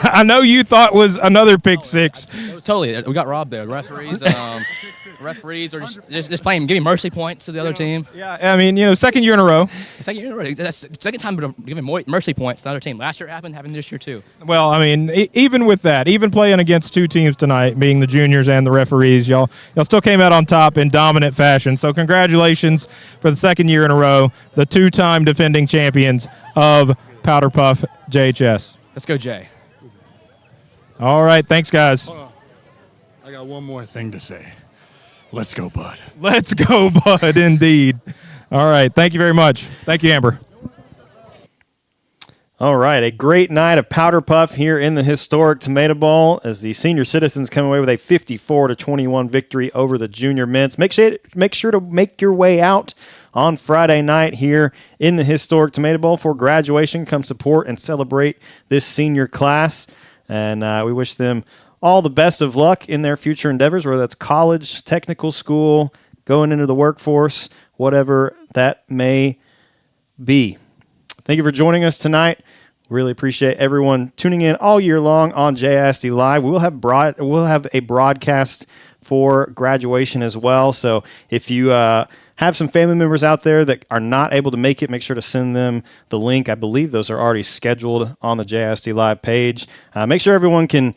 Speaker 3: I know you thought was another pick 6.
Speaker 5: It was totally. We got robbed there. Referees are just playing, giving mercy points to the other team.
Speaker 3: Yeah, I mean, second year in a row.
Speaker 5: That's the second time we're giving mercy points to the other team. Last year it happened this year too.
Speaker 3: Well, I mean, even with that, even playing against 2 teams tonight, being the juniors and the referees, y'all still came out on top in dominant fashion. So congratulations for the second year in a row, the 2-time defending champions of Powderpuff JHS.
Speaker 5: Let's go, Jay.
Speaker 3: All right, thanks, guys.
Speaker 16: Hold on. I got one more thing to say. Let's go, Bud.
Speaker 3: Let's go, Bud, indeed. All right, thank you very much. Thank you, Amber.
Speaker 4: All right, a great night of Powderpuff here in the historic Tomato Bowl as the senior citizens come away with a 54-21 victory over the junior Mints. Make sure to make your way out on Friday night here in the historic Tomato Bowl for graduation. Come support and celebrate this senior class. And we wish them all the best of luck in their future endeavors, whether that's college, technical school, going into the workforce, whatever that may be. Thank you for joining us tonight. Really appreciate everyone tuning in all year long on JSD Live. We'll have a broadcast for graduation as well. So if you have some family members out there that are not able to make it, make sure to send them the link. I believe those are already scheduled on the JSD Live page. Make sure everyone can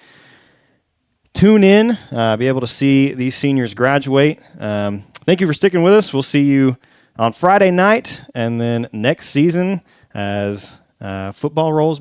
Speaker 4: tune in, be able to see these seniors graduate. Thank you for sticking with us. We'll see you on Friday night and then next season as football rolls